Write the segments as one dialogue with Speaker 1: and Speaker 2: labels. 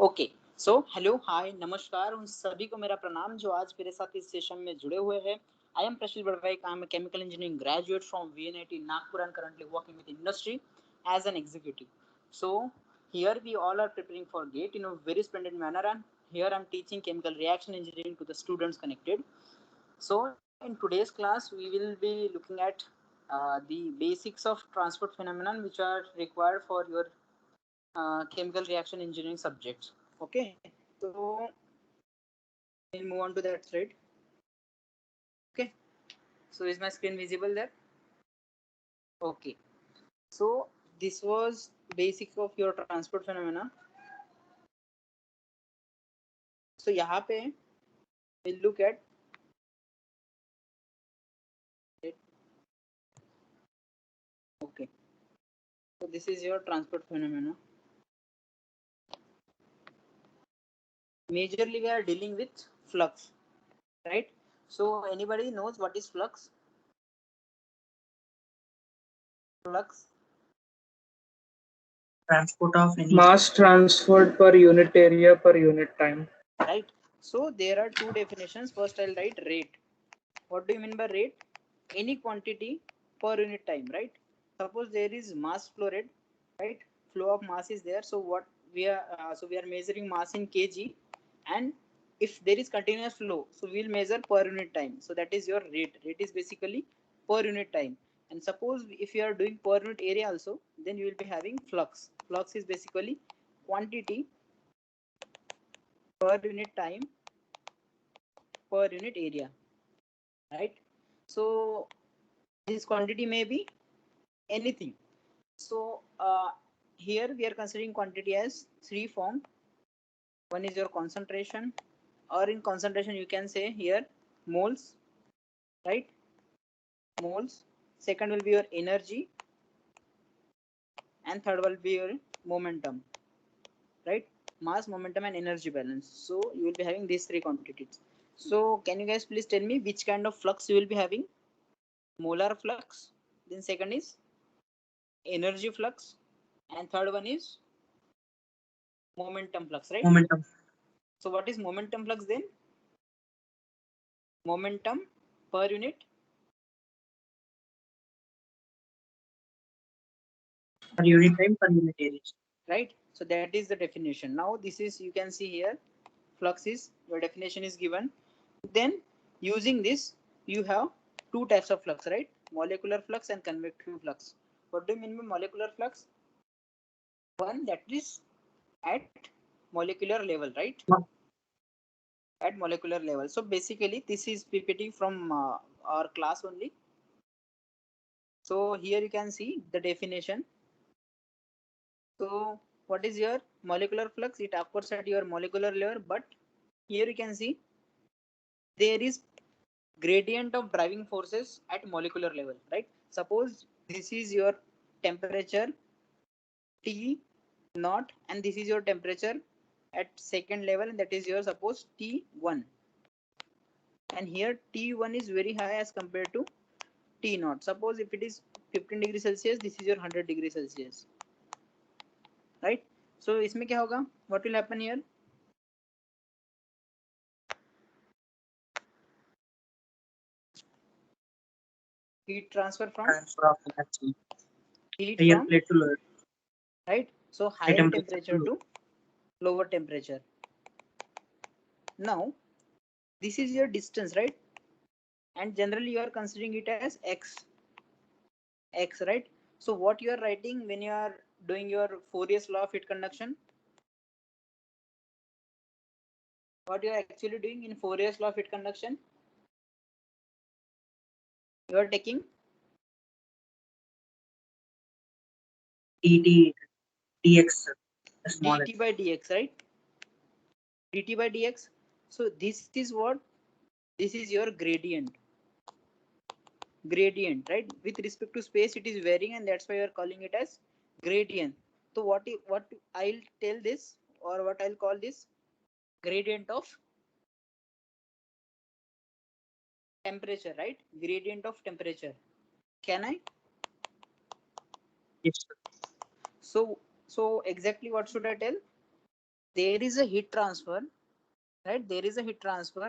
Speaker 1: Okay so hello hi नमस्कार उन सभी को मेरा प्रणाम जो आज मेरे साथ इस सेशन में जुड़े हुए हैं। I am Prashil Badwai, I am chemical engineering graduate from VNIT Nagpur and currently working with industry as an executive. So here we all are preparing for GATE in a very splendid manner, and here I'm teaching chemical reaction engineering to the students connected. So in today's class we will be looking at the basics of transport phenomenon which are required for your chemical reaction engineering subjects. Okay, so we'll move on to that thread. Okay, so is my screen visible there? Okay, so this was basics of your transport phenomena. So यहाँ पे we'll look at it. Okay, so this is your transport phenomena. Majorly we are dealing with flux, right? So anybody knows what is flux? Flux.
Speaker 2: Transport of energy. Mass transferred per unit area per unit time.
Speaker 1: Right. So there are two definitions. First I'll write rate. What do you mean by rate? Any quantity per unit time, right? Suppose there is mass flow rate, right? Flow of mass is there. So what we are measuring mass in kg, and if there is continuous flow, so we'll measure per unit time. So that is your rate. Rate is basically per unit time. And suppose if you are doing per unit area also, then you will be having flux. Flux is basically quantity per unit time per unit area, right? So this quantity may be anything. So here we are considering quantity as three form. One is your concentration, or in concentration you can say here moles, right? Moles. Second will be your energy, and third will be your momentum, right? Mass, momentum, and energy balance. So you will be having these three quantities. So can you guys please tell me which kind of flux you will be having? Molar flux. Then second is energy flux, and third one is momentum flux, right?
Speaker 2: Momentum.
Speaker 1: So what is momentum flux then? Momentum per unit
Speaker 2: Per unit time per unit area.
Speaker 1: right? So that is the definition. Now this is, you can see here, flux is, your definition is given. Then using this you have two types of flux, right? Molecular flux and convective flux. What do you mean by molecular flux? One that is at molecular level, right? At molecular level. So basically this is PPT from our class only. So here you can see the definition. So what is your molecular flux? It occurs at your molecular level, but here you can see there is gradient of driving forces at molecular level, right? Suppose this is your temperature T naught, and this is your temperature at second level, and that is your suppose T1. And here T1 is very high as compared to T naught. Suppose if it is 15 degree Celsius, this is your 100 degree Celsius, right? So इसमें क्या होगा? What will happen here? Heat transfer from
Speaker 2: Energy.
Speaker 1: heat
Speaker 2: Higher
Speaker 1: from,
Speaker 2: plate to lower.
Speaker 1: right? So higher temperature to lower temperature. Now this is your distance, right? And generally you are considering it as x, right? So what you are writing when you are doing your Fourier's law of heat conduction? What you are actually doing in Fourier's law of heat conduction? You are taking
Speaker 2: dx
Speaker 1: dt by dx, right? Dt by dx. So this is what? This is your gradient, right? With respect to space it is varying, and that's why you are calling it as gradient. So what I'll tell this, or what I'll call this, gradient of temperature, right? Gradient of temperature. Can I?
Speaker 2: Yes.
Speaker 1: So exactly what should I tell? there is a heat transfer, right? There is a heat transfer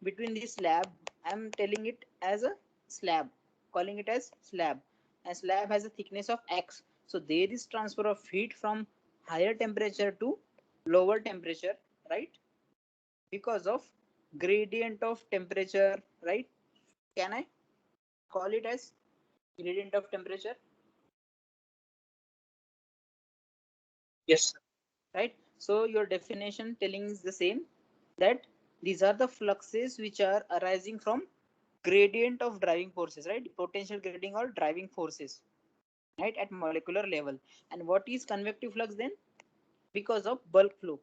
Speaker 1: between this slab. I'm telling it as a slab, calling it as slab. A slab has a thickness of X. So there is transfer of heat from higher temperature to lower temperature, right? Because of gradient of temperature, right? Can I call it as gradient of temperature?
Speaker 2: Yes, sir.
Speaker 1: Right? So your definition telling is the same, that these are the fluxes which are arising from gradient of driving forces, right? Potential gradient or driving forces, right, at molecular level. And what is convective flux then? Because of bulk flow,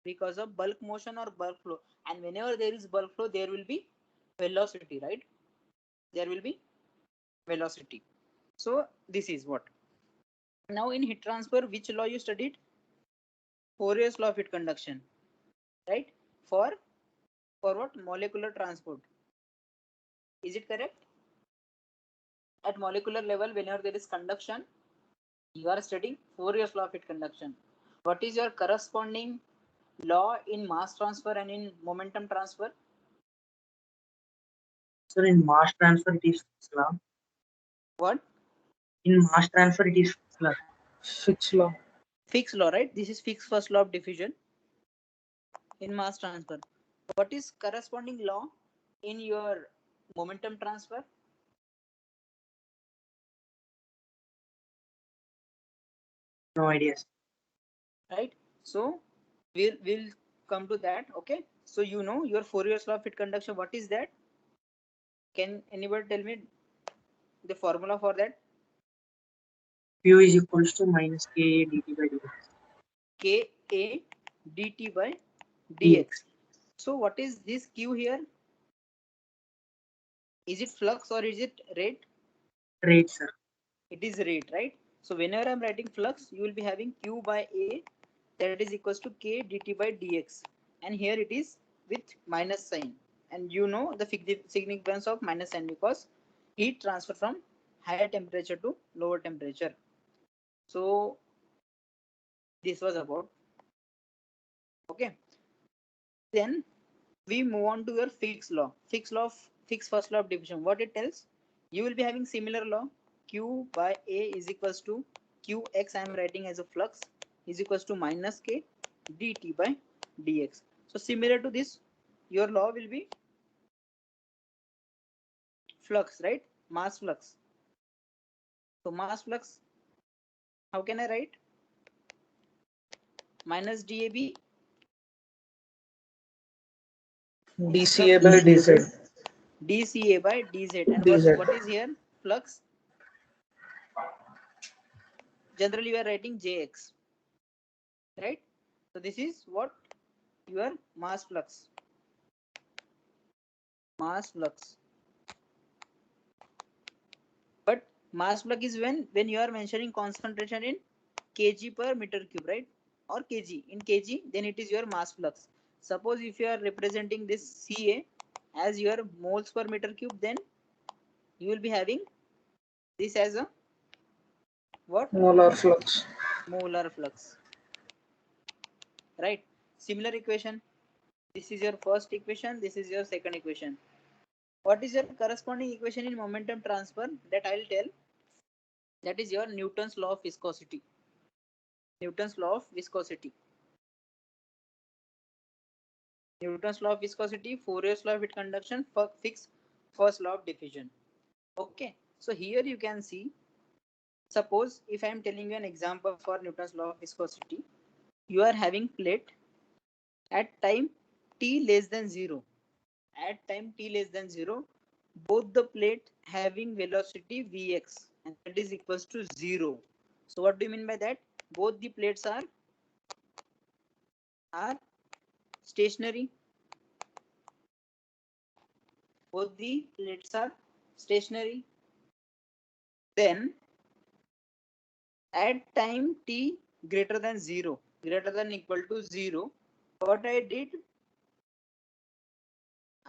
Speaker 1: because of bulk motion or bulk flow. And whenever there is bulk flow, there will be velocity, right? There will be velocity. So this is what. Now in heat transfer, which law you studied? Fourier's law of heat conduction, right? For what? Molecular transport. Is it correct? At molecular level, whenever there is conduction, you are studying Fourier's law of heat conduction. What is your corresponding law in mass transfer and in momentum transfer?
Speaker 2: Sir, in mass transfer it is Fick's law.
Speaker 1: What?
Speaker 2: In mass transfer it is Fick's law. Fick's law.
Speaker 1: Fick's law, right? This is Fick's first law of diffusion in mass transfer. What is corresponding law in your momentum transfer?
Speaker 2: No ideas.
Speaker 1: Right? So we'll come to that. Okay. So you know your Fourier's law of heat conduction. What is that? Can anybody tell me the formula for that?
Speaker 2: Q is equals to minus K dt by dx.
Speaker 1: Ka dt by
Speaker 2: dx.
Speaker 1: dx. So what is this Q here? Is it flux or is it rate?
Speaker 2: Rate, sir.
Speaker 1: It is rate, right? So whenever I'm writing flux, you will be having Q by A, that is equals to K dt by dx. And here it is with minus sign. And you know the significance of minus sign because heat transfer from higher temperature to lower temperature. So this was about. Okay. Then we move on to your Fick's law. Fick's first law of diffusion. What it tells? You will be having similar law. Q by A is equals to Qx. I am writing as a flux is equals to minus K dt by dx. So similar to this, your law will be flux, right? Mass flux. So mass flux, how can I write? Minus dAB
Speaker 2: dCA by dz.
Speaker 1: dCA by dz. And
Speaker 2: dz.
Speaker 1: what is here? Flux. Generally, we are writing Jx, right? So this is what your mass flux. Mass flux. But mass flux is when you are mentioning concentration in kg per meter cube, right? Or kg. In kg, then it is your mass flux. Suppose if you are representing this Ca as your moles per meter cube, then you will be having this as a what?
Speaker 2: Molar flux.
Speaker 1: Molar flux. Right? Similar equation. This is your first equation. This is your second equation. What is your corresponding equation in momentum transfer? That I will tell. That is your Newton's law of viscosity. Newton's law of viscosity. Newton's law of viscosity, Fourier's law of heat conduction, Fick's first law of diffusion. Okay, so here you can see, suppose if I am telling you an example for Newton's law of viscosity, you are having plate at time t less than 0. At time t less than 0, both the plate having velocity Vx and that is equals to 0. So what do you mean by that? Both the plates are stationary. Both the plates are stationary. Then at time t greater than 0, greater than equal to 0, what I did,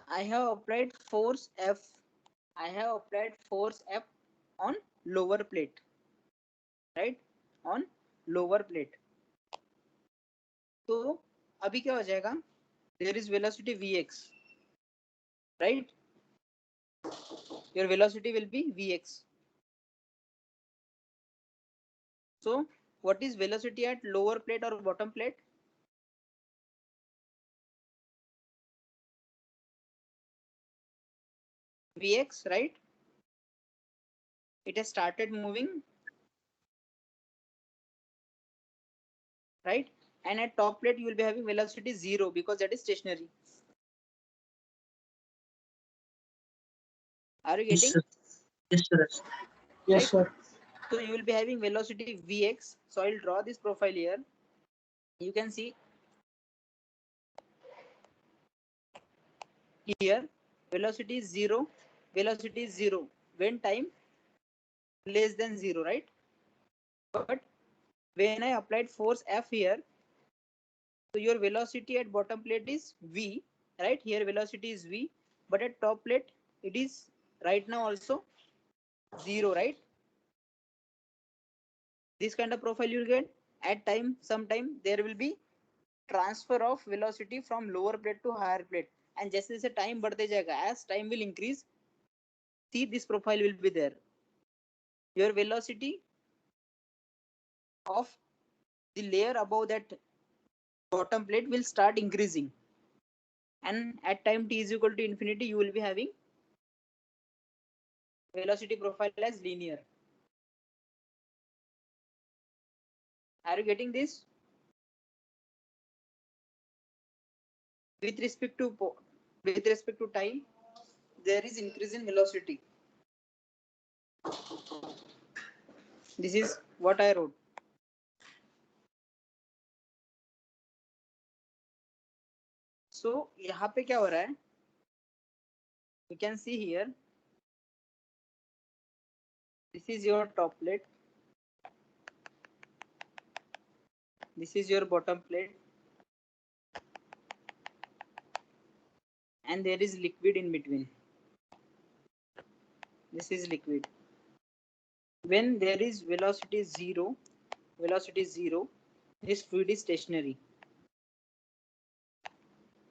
Speaker 1: I have applied force F. I have applied force F on lower plate, right? On lower plate. तो अभी क्या हो जाएगा, there is velocity vx, right? Your velocity will be vx. So what is velocity at lower plate or bottom plate? Vx, right? It has started moving, right? And at top plate you will be having velocity 0 because that is stationary. Are you
Speaker 2: Yes,
Speaker 1: getting?
Speaker 2: sir. Yes, sir. Yes,
Speaker 1: Right?
Speaker 2: sir.
Speaker 1: So you will be having velocity vx. So I'll draw this profile here. You can see here velocity is 0, velocity is 0 when time less than 0, right? But when I applied force F here, so your velocity at bottom plate is V, right? Here velocity is V, but at top plate it is right now also 0, right? This kind of profile you will get at time, sometime there will be transfer of velocity from lower plate to higher plate, and जैसे जैसे time बढ़ते जाएगा, as time will increase, see this profile will be there. Your velocity of the layer above that bottom plate will start increasing, and at time t is equal to infinity you will be having velocity profile as linear. Are you getting this? With respect to time, there is increase in velocity. This is what I wrote. So यहाँ पे क्या हो रहा है? You can see here. This is your top plate. This is your bottom plate. And there is liquid in between. This is liquid. When there is velocity 0, this fluid is stationary.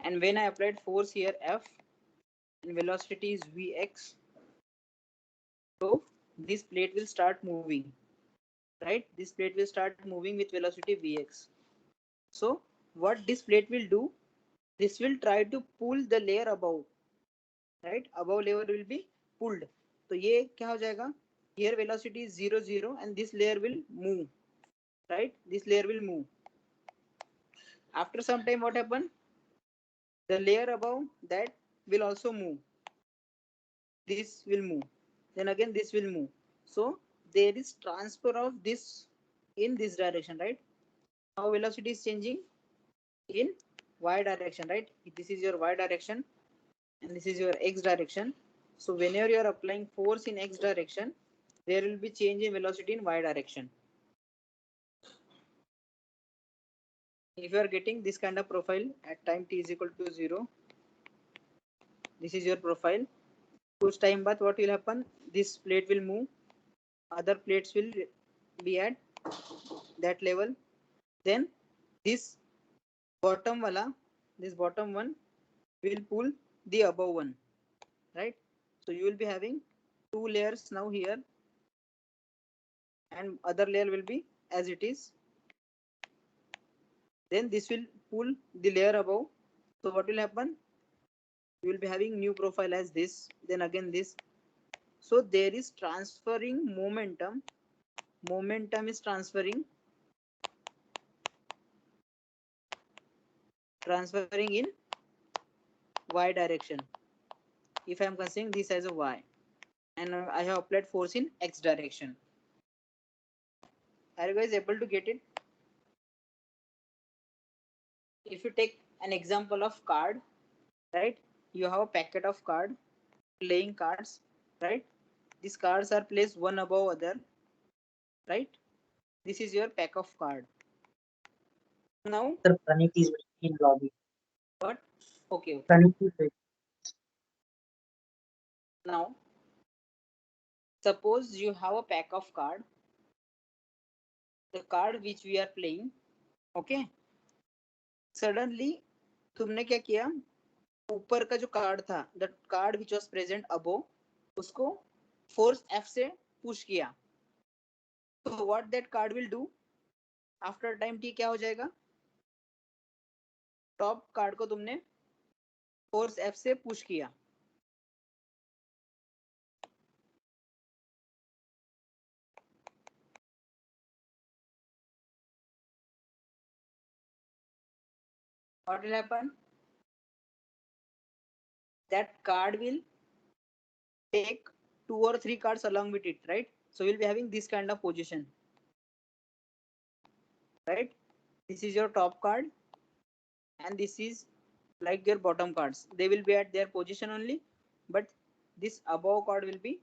Speaker 1: And when I applied force here F, and velocity is Vx, so this plate will start moving, right? This plate will start moving with velocity Vx. So what this plate will do, this will try to pull the layer above, right? Above layer will be pulled. तो ये क्या हो जाएगा? Here velocity is 0, 0, and this layer will move, right? This layer will move. After some time, what happen? The layer above that will also move. This will move. Then again, this will move. So there is transfer of this in this direction, right? How velocity is changing? In y direction, right? This is your y direction and this is your x direction. So whenever you are applying force in x direction, there will be change in velocity in y direction. If you are getting this kind of profile at time t is equal to 0, this is your profile. Kuch time baad what will happen? This plate will move, other plates will be at that level. Then this bottom wala, this bottom one will pull the above one, right? So you will be having two layers now here, and other layer will be as it is. Then this will pull the layer above. So what will happen? You will be having new profile as this, then again this. So there is transferring momentum. Momentum is transferring in y direction. If I am considering this as a y, and I have applied force in x direction. Are you guys able to get it? If you take an example of card, right? You have a packet of card, playing cards, right? These cards are placed one above other, right? This is your pack of card. Now,
Speaker 2: Sir, Pranit is in lobby.
Speaker 1: what? Okay.
Speaker 2: Pranit is waiting.
Speaker 1: Now, suppose you have a pack of card, the card which we are playing, okay? Suddenly तुमने क्या किया, ऊपर का जो card था, the card which was present above, उसको force F से push किया, तो what that card will do after time t, क्या हो जाएगा, टॉप कार्ड को तुमने फोर्स F से पुश किया, what will happen, that card will take 2 or 3 cards along with it, right? So we'll be having this kind of position, right? This is your top card and this is like your bottom cards, they will be at their position only, but this above card will be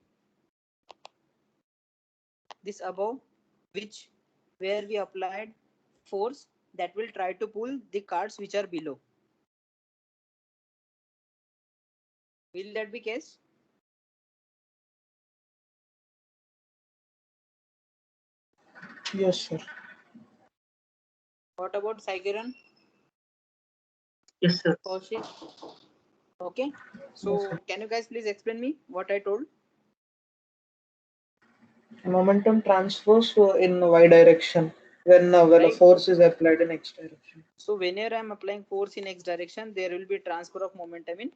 Speaker 1: this above, which where we applied force that will try to pull the cards which are below. Will that be case?
Speaker 2: Yes, sir.
Speaker 1: What about Saikiran?
Speaker 2: Yes, sir.
Speaker 1: Kaushik? Okay. So
Speaker 2: Yes, sir.
Speaker 1: can you guys please explain me what I told?
Speaker 2: Momentum transfers in y direction when a
Speaker 1: Right.
Speaker 2: force is applied in x direction.
Speaker 1: So whenever I am applying force in x direction, there will be transfer of momentum in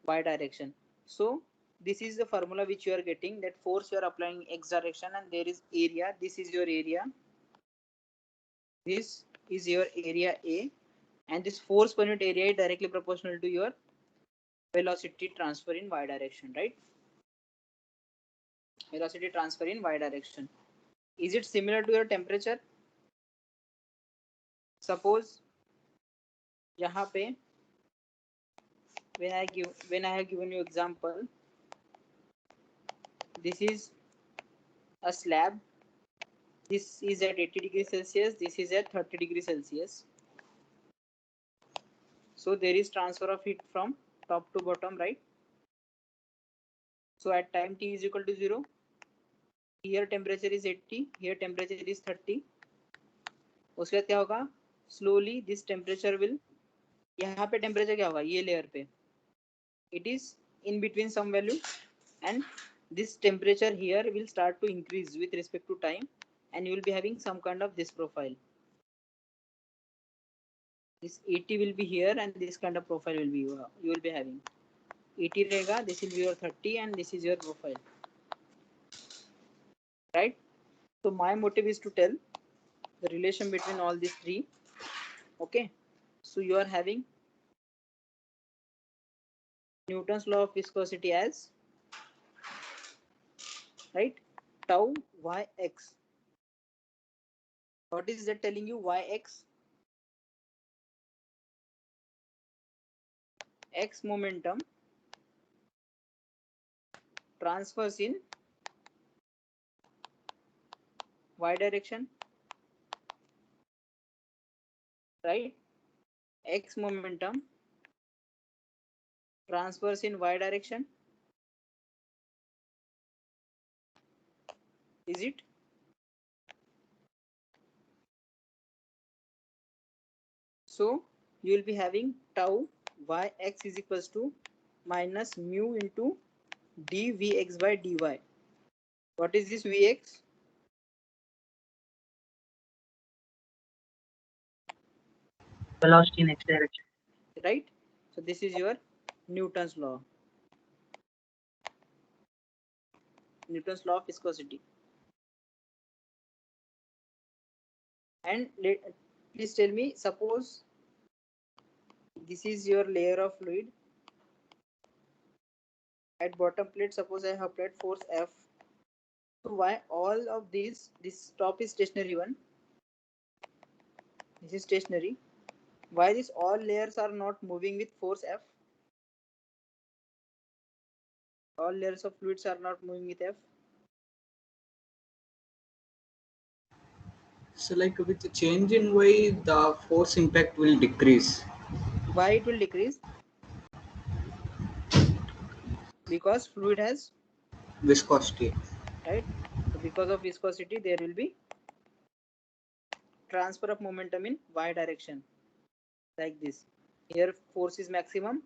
Speaker 1: y direction. So this is the formula which you are getting, that force you are applying x direction and there is area. This is your area. This is your area A, and this force per unit area is directly proportional to your velocity transfer in y direction, right? Velocity transfer in y direction. Is it similar to your temperature? Suppose यहाँ पे when I have given you example, this is a slab. This is at 80 degrees Celsius. This is at 30 degrees Celsius. So there is transfer of heat from top to bottom, right? So at time t is equal to 0, here temperature is 80, here temperature is 30. उसके बाद क्या होगा, slowly this temperature will, यहाँ पे temperature क्या होगा, ये layer पे, it is in between some value, and this temperature here will start to increase with respect to time, and you will be having some kind of this profile. This 80 will be here and this kind of profile will be you will be having. 80 रहेगा, this will be your 30 and this is your profile, right? So my motive is to tell the relation between all these three. Okay, so you are having Newton's law of viscosity as, right, tau yx. What is that telling you? Yx, x momentum transfers in y direction, right? X momentum transfers in y direction. Is it? So you will be having tau yx is equals to minus mu into dvx by dy. What is this vx?
Speaker 2: Velocity in x direction.
Speaker 1: Right? So this is your Newton's law. Newton's law of viscosity. And please tell me, suppose this is your layer of fluid. At bottom plate, suppose I have applied force F. So why all of these, this top is stationary one, this is stationary. Why these all layers are not moving with force F? All layers of fluids are not moving with F.
Speaker 3: So like with the change in y, the force impact will decrease.
Speaker 1: Why it will decrease? Because fluid has,
Speaker 3: Viscosity.
Speaker 1: right? So because of viscosity, there will be transfer of momentum in y direction. like this. Here force is maximum,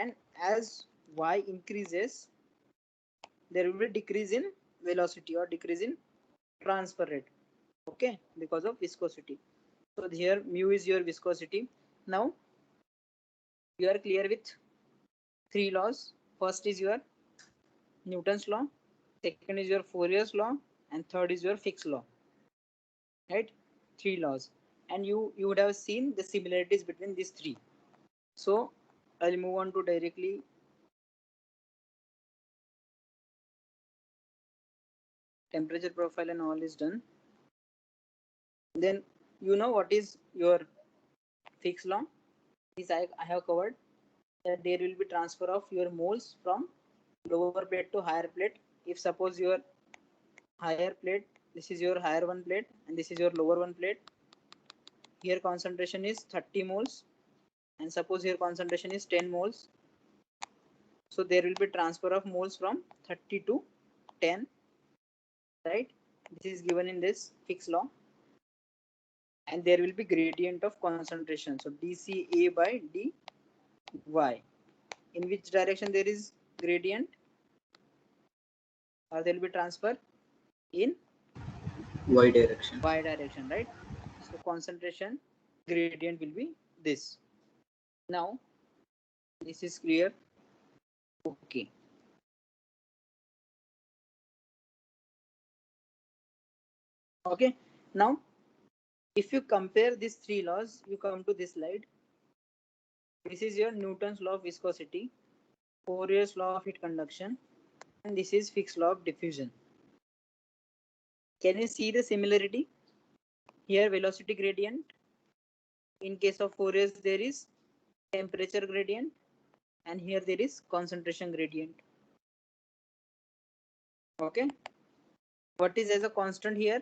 Speaker 1: and as y increases, there will be decrease in velocity or decrease in transfer rate. Okay, because of viscosity. So here mu is your viscosity. Now you are clear with three laws. First is your Newton's law, second is your Fourier's law, and third is your Fick's law. Right? Three laws. And you would have seen the similarities between these three. So I'll move on to directly temperature profile and all is done. Then you know what is your Fick's law. This I have covered, that there will be transfer of your moles from lower plate to higher plate. If suppose your higher plate, this is your higher one plate and this is your lower one plate, here concentration is 30 moles and suppose here concentration is 10 moles, so there will be transfer of moles from 30 to 10, right? This is given in this Fick's law, and there will be gradient of concentration, so dCA by dy. In which direction there is gradient, or there will be transfer? In
Speaker 3: Y direction.
Speaker 1: y direction, right? So concentration gradient will be this. Now this is clear. Okay. Okay. Now if you compare these three laws, you come to this slide. This is your Newton's law of viscosity, Fourier's law of heat conduction, and this is Fick's law of diffusion. Can you see the similarity? Here velocity gradient. In case of Fourier's, there is temperature gradient, and here there is concentration gradient. Okay. What is as a constant here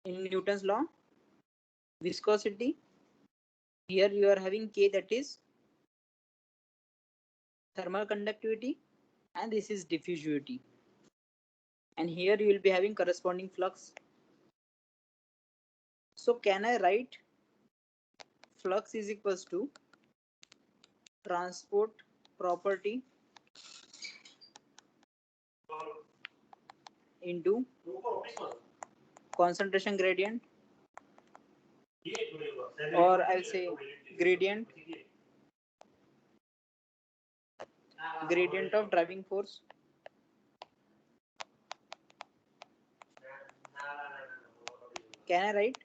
Speaker 1: in Newton's law? Viscosity. Here you are having K, that is thermal conductivity, and this is diffusivity. And here you will be having corresponding flux. So can I write flux is equals to transport property into concentration gradient, or I'll say gradient of driving force? Can I write?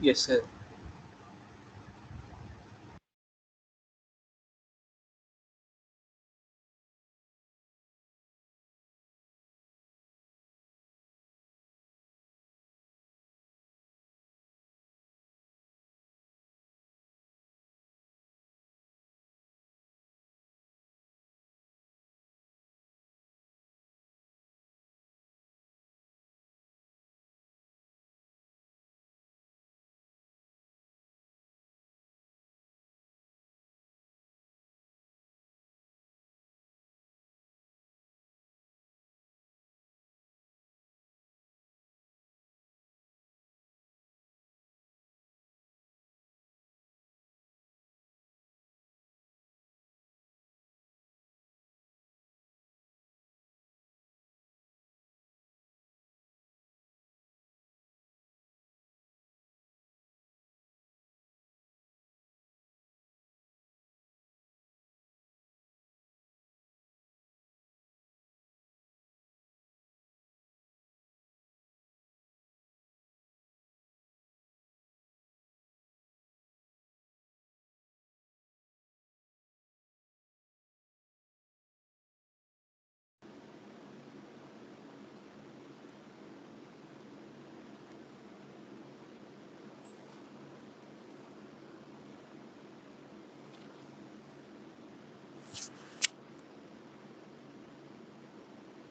Speaker 3: Yes, sir.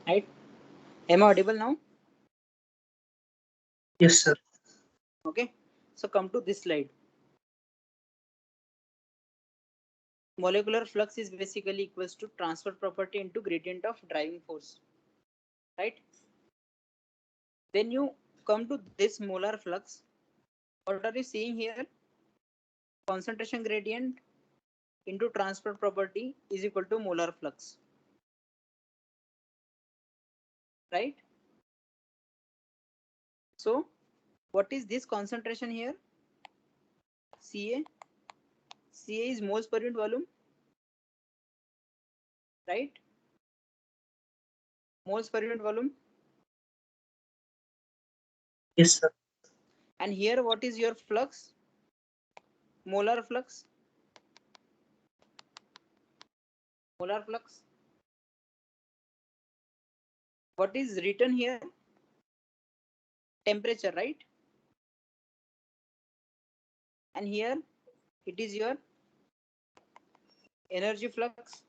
Speaker 1: Right? Am I audible now?
Speaker 2: Yes, sir.
Speaker 1: Okay. So come to this slide. Molecular flux is basically equals to transfer property into gradient of driving force, right? Then you come to this molar flux. What are you seeing here? Concentration gradient into transport property is equal to molar flux, right? So what is this concentration here? Ca. Ca is moles per unit volume, right? Moles per unit volume.
Speaker 2: Yes, sir.
Speaker 1: And here what is your flux? Molar flux. Molar flux. What is written here? Temperature, right? And here it is your energy flux.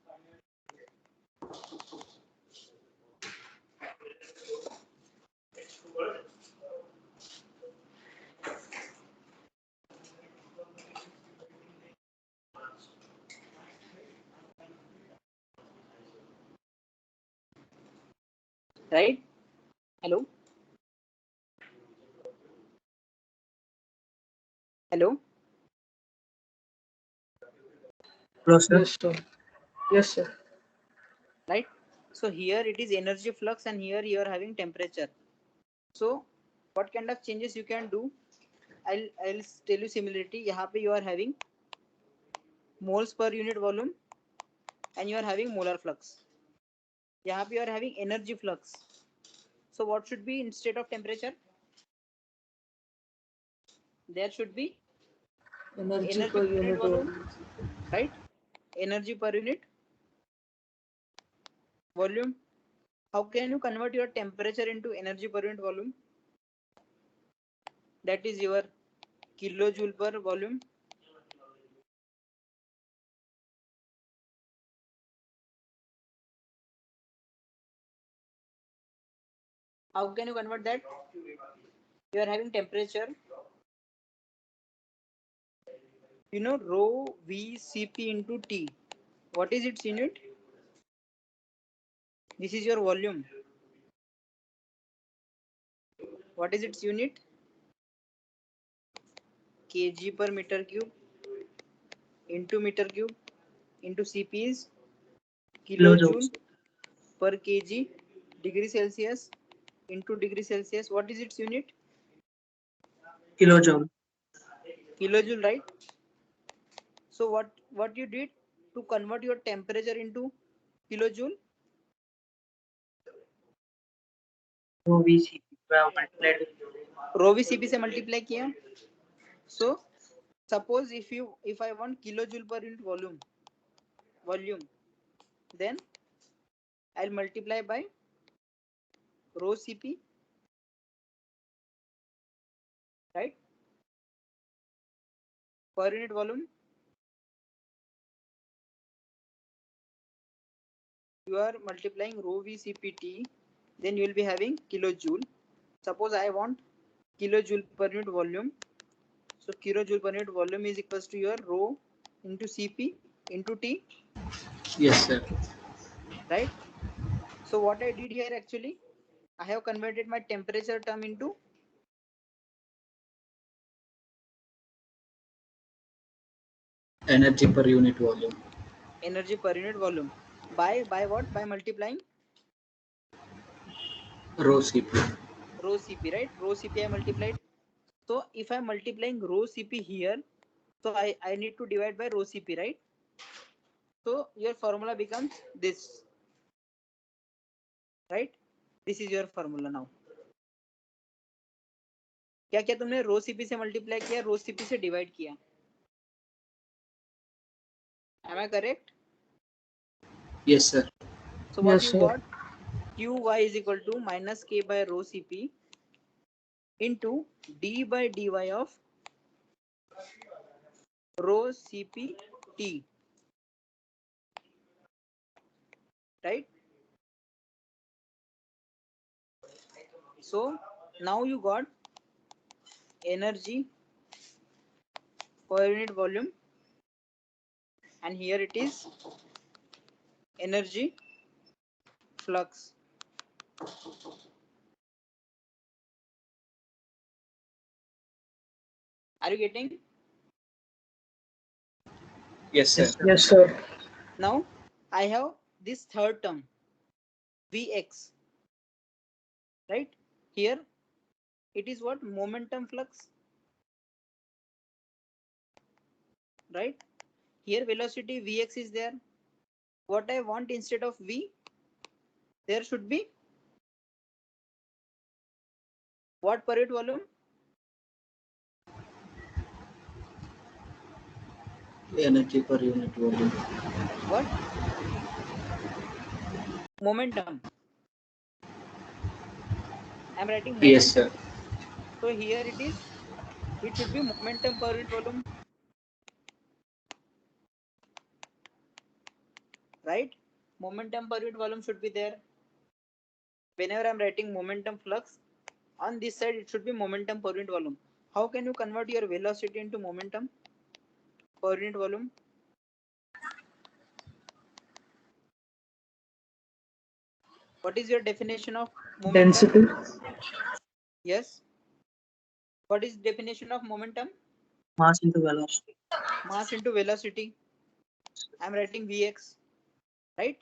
Speaker 1: Right? Hello? Hello?
Speaker 2: Hello, sir.
Speaker 3: Yes, sir. Yes, sir.
Speaker 1: Right? So here it is energy flux and here you are having temperature. So what kind of changes you can do? I'll tell you similarity. यहाँ पे you are having moles per unit volume and you are having molar flux. यहाँ पे you are having energy flux. So what should be instead of temperature? There should be
Speaker 3: Energy
Speaker 1: energy
Speaker 3: per
Speaker 1: per unit
Speaker 3: unit
Speaker 1: volume,
Speaker 3: volume.
Speaker 1: right? Energy per unit volume. How can you convert your temperature into energy per unit volume? That is your kilojoule per volume. How can you convert that? You are having temperature. You know rho V Cp into T. What is its unit? This is your volume. What is its unit? Kg per meter cube into meter cube into Cp is kilojoule per kg degree Celsius into degree Celsius. What is its unit?
Speaker 2: Kilojoule.
Speaker 1: Kilojoule, right? So what you did to convert your temperature into kilojoule?
Speaker 2: Rho VCP. We have multiplied.
Speaker 1: Rho v Cp से multiply किया. So suppose if I want kilojoule per unit volume, then I'll multiply by rho Cp, right? Per unit volume. You are multiplying rho v Cpt, then you will be having kilojoule. Suppose I want kilojoule per unit volume. So kilojoule per unit volume is equals to your rho into Cp into T,
Speaker 3: Yes, sir.
Speaker 1: right? So what I did here actually, I have converted my temperature term into
Speaker 3: Energy per unit volume.
Speaker 1: energy per unit volume. By what? By multiplying
Speaker 3: Rho Cp.
Speaker 1: rho Cp, right? Rho Cp I multiplied. So if I'm multiplying rho Cp here, so I need to divide by rho Cp, right? So your formula becomes this, right? This is your formula now. क्या क्या तुमने रो CP से multiply किया, रो CP से divide किया? Am I correct?
Speaker 3: Yes, sir.
Speaker 1: So what
Speaker 2: Yes,
Speaker 1: you
Speaker 2: sir.
Speaker 1: got? Qy is equal to minus k by rho Cp into d by dy of rho Cp T, right? So now you got energy per unit volume and here it is energy flux. Are you getting?
Speaker 3: Yes, sir.
Speaker 2: Yes, sir.
Speaker 1: Now I have this third term Vx, right? Here it is what? Momentum flux, right? Here velocity Vx is there. What I want instead of V, there should be what per unit volume?
Speaker 3: Energy per unit volume.
Speaker 1: What? Momentum. I'm writing momentum.
Speaker 3: Yes, sir.
Speaker 1: So here it is. It should be momentum per unit volume, right? Momentum per unit volume should be there. Whenever I'm writing momentum flux, on this side it should be momentum per unit volume. How can you convert your velocity into momentum per unit volume? What is your definition of momentum?
Speaker 2: Density.
Speaker 1: Yes. What is definition of momentum?
Speaker 2: Mass into velocity.
Speaker 1: Mass into velocity. I'm writing Vx, right?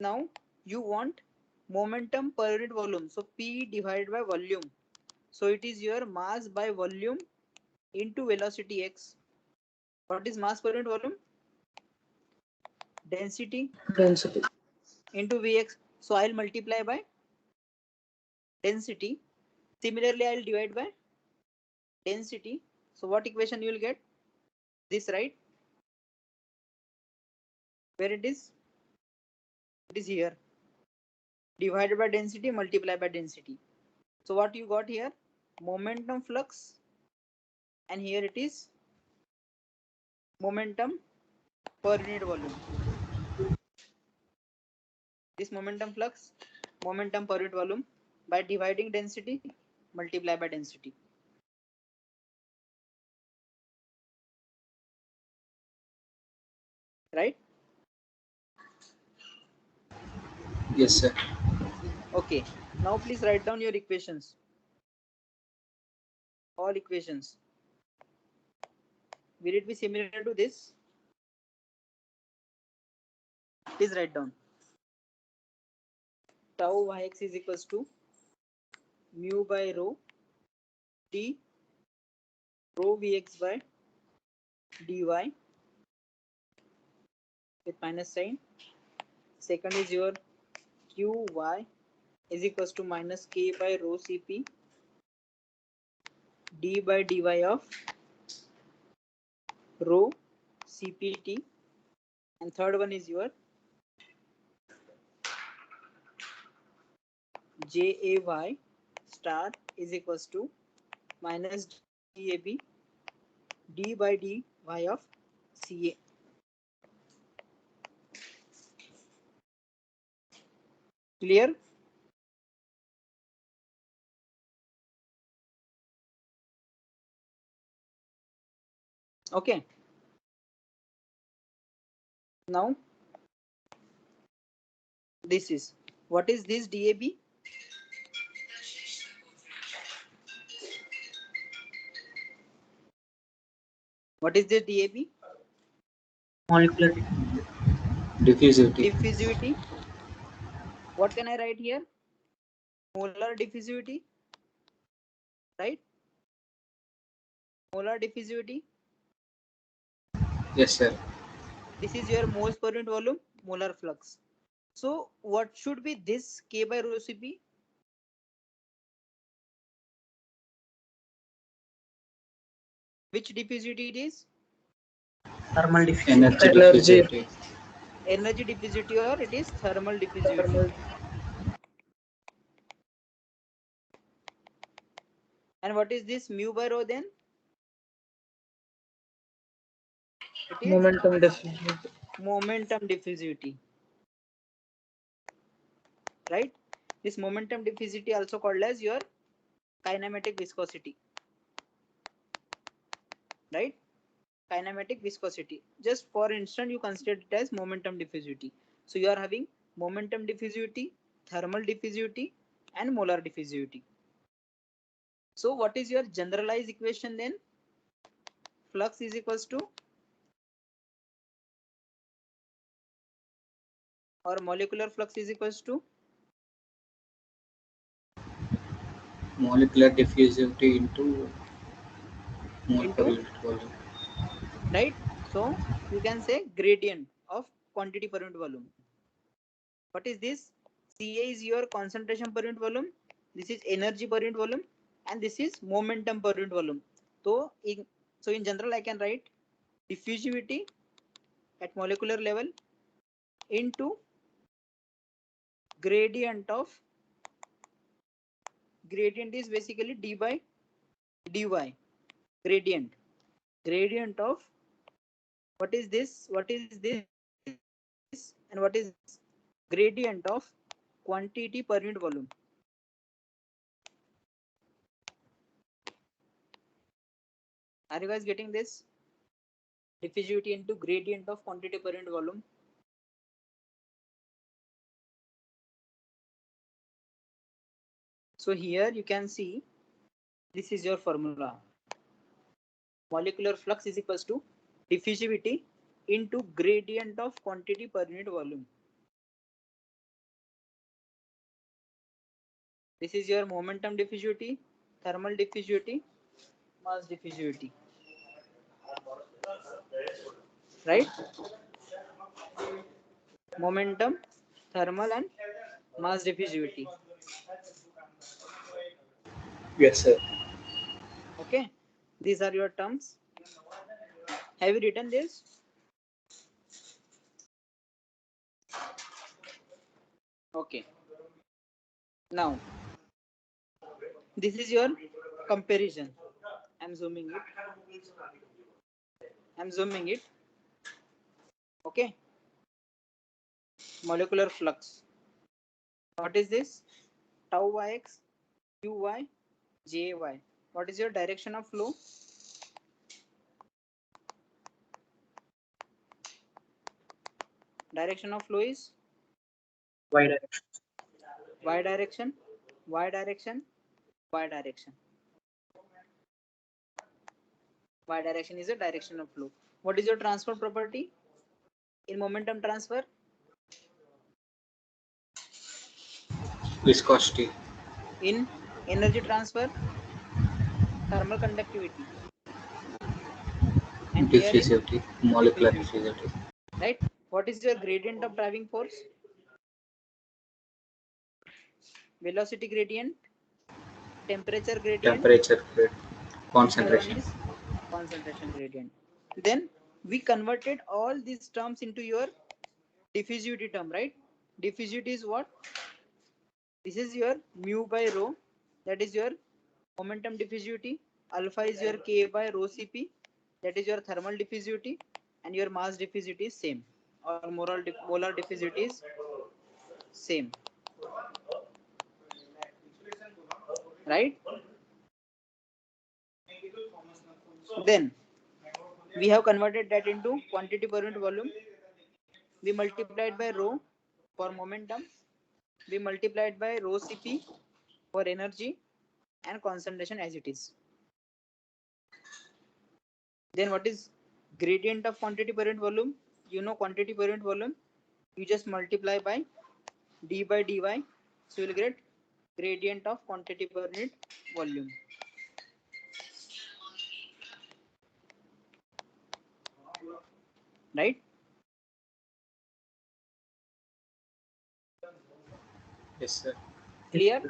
Speaker 1: Now you want momentum per unit volume. So P divided by volume. So it is your mass by volume into velocity x. What is mass per unit volume? Density
Speaker 2: Density.
Speaker 1: into Vx. So I'll multiply by density. Similarly, I'll divide by density. So what equation you will get? This, right? Where it is? It is here. Divided by density, multiply by density. So what you got here? Momentum flux. And here it is momentum per unit volume. This momentum flux, momentum per unit volume, by dividing density, multiply by density. Right?
Speaker 3: Yes, sir.
Speaker 1: Okay. Now please write down your equations. All equations. Will it be similar to this? Please write down. Tau yx is equals to mu by rho d rho vx by dy with minus sign. Second is your qy is equals to minus k by rho cp d by dy of rho cpt. And third one is your JAY star is equals to minus DAB d by dy of CA. Clear? Okay. Now this is, what is this DAB? What is this DAB?
Speaker 2: Molecular
Speaker 3: Diffusivity.
Speaker 1: Diffusivity. What can I write here? Molar diffusivity, right? Molar diffusivity.
Speaker 3: Yes, sir.
Speaker 1: This is your moles per unit volume, molar flux. So what should be this K by rho Cp? Which diffusivity it is?
Speaker 2: thermal diffusivity.
Speaker 3: Energy
Speaker 2: Energy.
Speaker 3: diffusivity.
Speaker 1: Energy diffusivity, or it is thermal diffusivity. And what is this mu by rho then? It is
Speaker 2: Momentum diffusivity.
Speaker 1: momentum diffusivity, right? This momentum diffusivity also called as your kinematic viscosity, right? Kinematic viscosity. Just for instance, you consider it as momentum diffusivity. So you are having momentum diffusivity, thermal diffusivity, and molar diffusivity. So what is your generalized equation then? flux is equals to, or molecular flux is equals to,
Speaker 3: Molecular diffusivity into mole per unit volume.
Speaker 1: Right? So you can say gradient of quantity per unit volume. What is this? Ca is your concentration per unit volume, this is energy per unit volume, and this is momentum per unit volume. So in general I can write diffusivity at molecular level into gradient is basically d by dy, gradient of what is this, and what is this? Gradient of quantity per unit volume. Are you guys getting this? Diffusivity into gradient of quantity per unit volume. So here you can see this is your formula. Molecular flux is equals to diffusivity into gradient of quantity per unit volume. This is your momentum diffusivity, thermal diffusivity, mass diffusivity. Right? Momentum, thermal, and mass diffusivity.
Speaker 3: Yes, sir.
Speaker 1: Okay, these are your terms. Have you written this? Okay. Now, this is your comparison. I'm zooming it. Okay. Molecular flux. What is this? Tau yx, uy, jy. What is your direction of flow? Direction of flow is
Speaker 2: Y direction.
Speaker 1: y direction, y direction, y direction. Y direction is the direction of flow. What is your transfer property in momentum transfer?
Speaker 3: Viscosity.
Speaker 1: In energy transfer, thermal conductivity. And here in
Speaker 3: Diffusivity. Molecular diffusivity.
Speaker 1: Right? What is your gradient of driving force? Velocity gradient, temperature gradient,
Speaker 3: Concentration.
Speaker 1: and third one is concentration gradient. Then we converted all these terms into your diffusivity term, right? Diffusivity is what? This is your mu by rho, that is your momentum diffusivity. Alpha is your K by rho Cp, that is your thermal diffusivity, and your mass diffusivity is same, or molar diffusivity is same. Right? Then we have converted that into quantity per unit volume. We multiplied by rho for momentum. We multiplied by rho Cp for energy, and concentration as it is. Then what is gradient of quantity per unit volume? You know quantity per unit volume. You just multiply by d by dy. So you will get gradient of quantity per unit volume. Right?
Speaker 3: Yes, sir.
Speaker 1: Clear?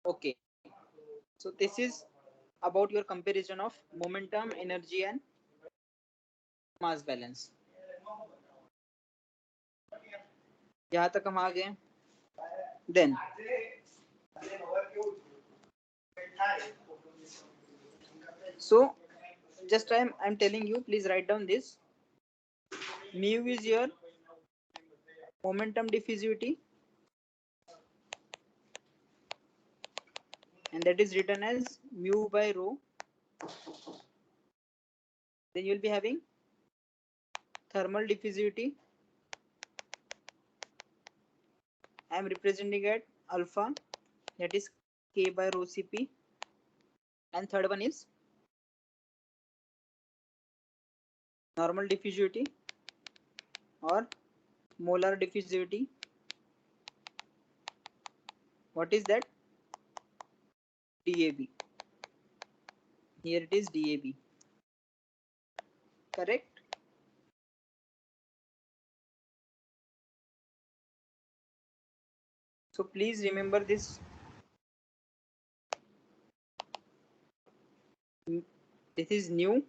Speaker 1: Okay. So this is about your comparison of momentum, energy, and mass balance. यहाँ तक हम आ गए. Then so just I'm telling you, please write down this. Mu is your momentum diffusivity, and that is written as mu by rho. Then you will be having thermal diffusivity. I am representing at alpha, that is K by rho Cp, and third one is normal diffusivity or molar diffusivity. What is that? DAB. Here it is DAB. Correct? So please remember this. This is nu,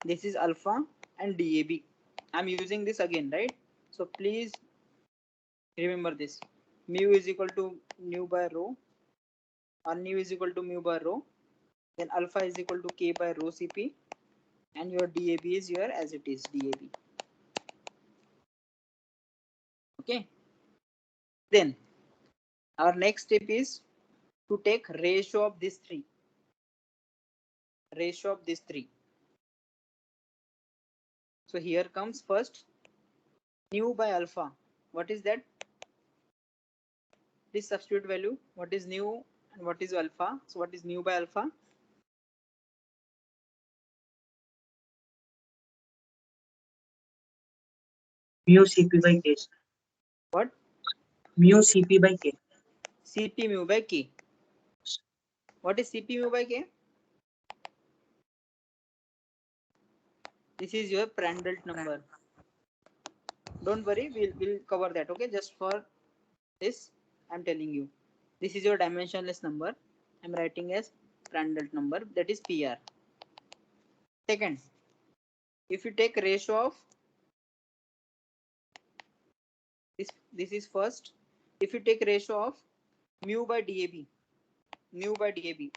Speaker 1: this is alpha and DAB. I'm using this again, right? So please remember this. Mu is equal to nu by rho, or nu is equal to mu by rho. Then alpha is equal to K by rho Cp, and your DAB is your as it is DAB. Okay. Then our next step is to take ratio of these three. Ratio of these three. So here comes first nu by alpha. What is that? Please substitute value. What is nu and what is alpha? So what is nu by alpha?
Speaker 2: Mu Cp by K.
Speaker 1: What?
Speaker 2: Mu Cp by K.
Speaker 1: Cp mu by K. What is Cp mu by K? This is your Prandtl number. Don't worry, we'll cover that. Okay, just for this, I'm telling you. This is your dimensionless number. I'm writing as Prandtl number, that is PR. Second, if you take ratio of this is first. If you take ratio of mu by DAB, mu by DAB.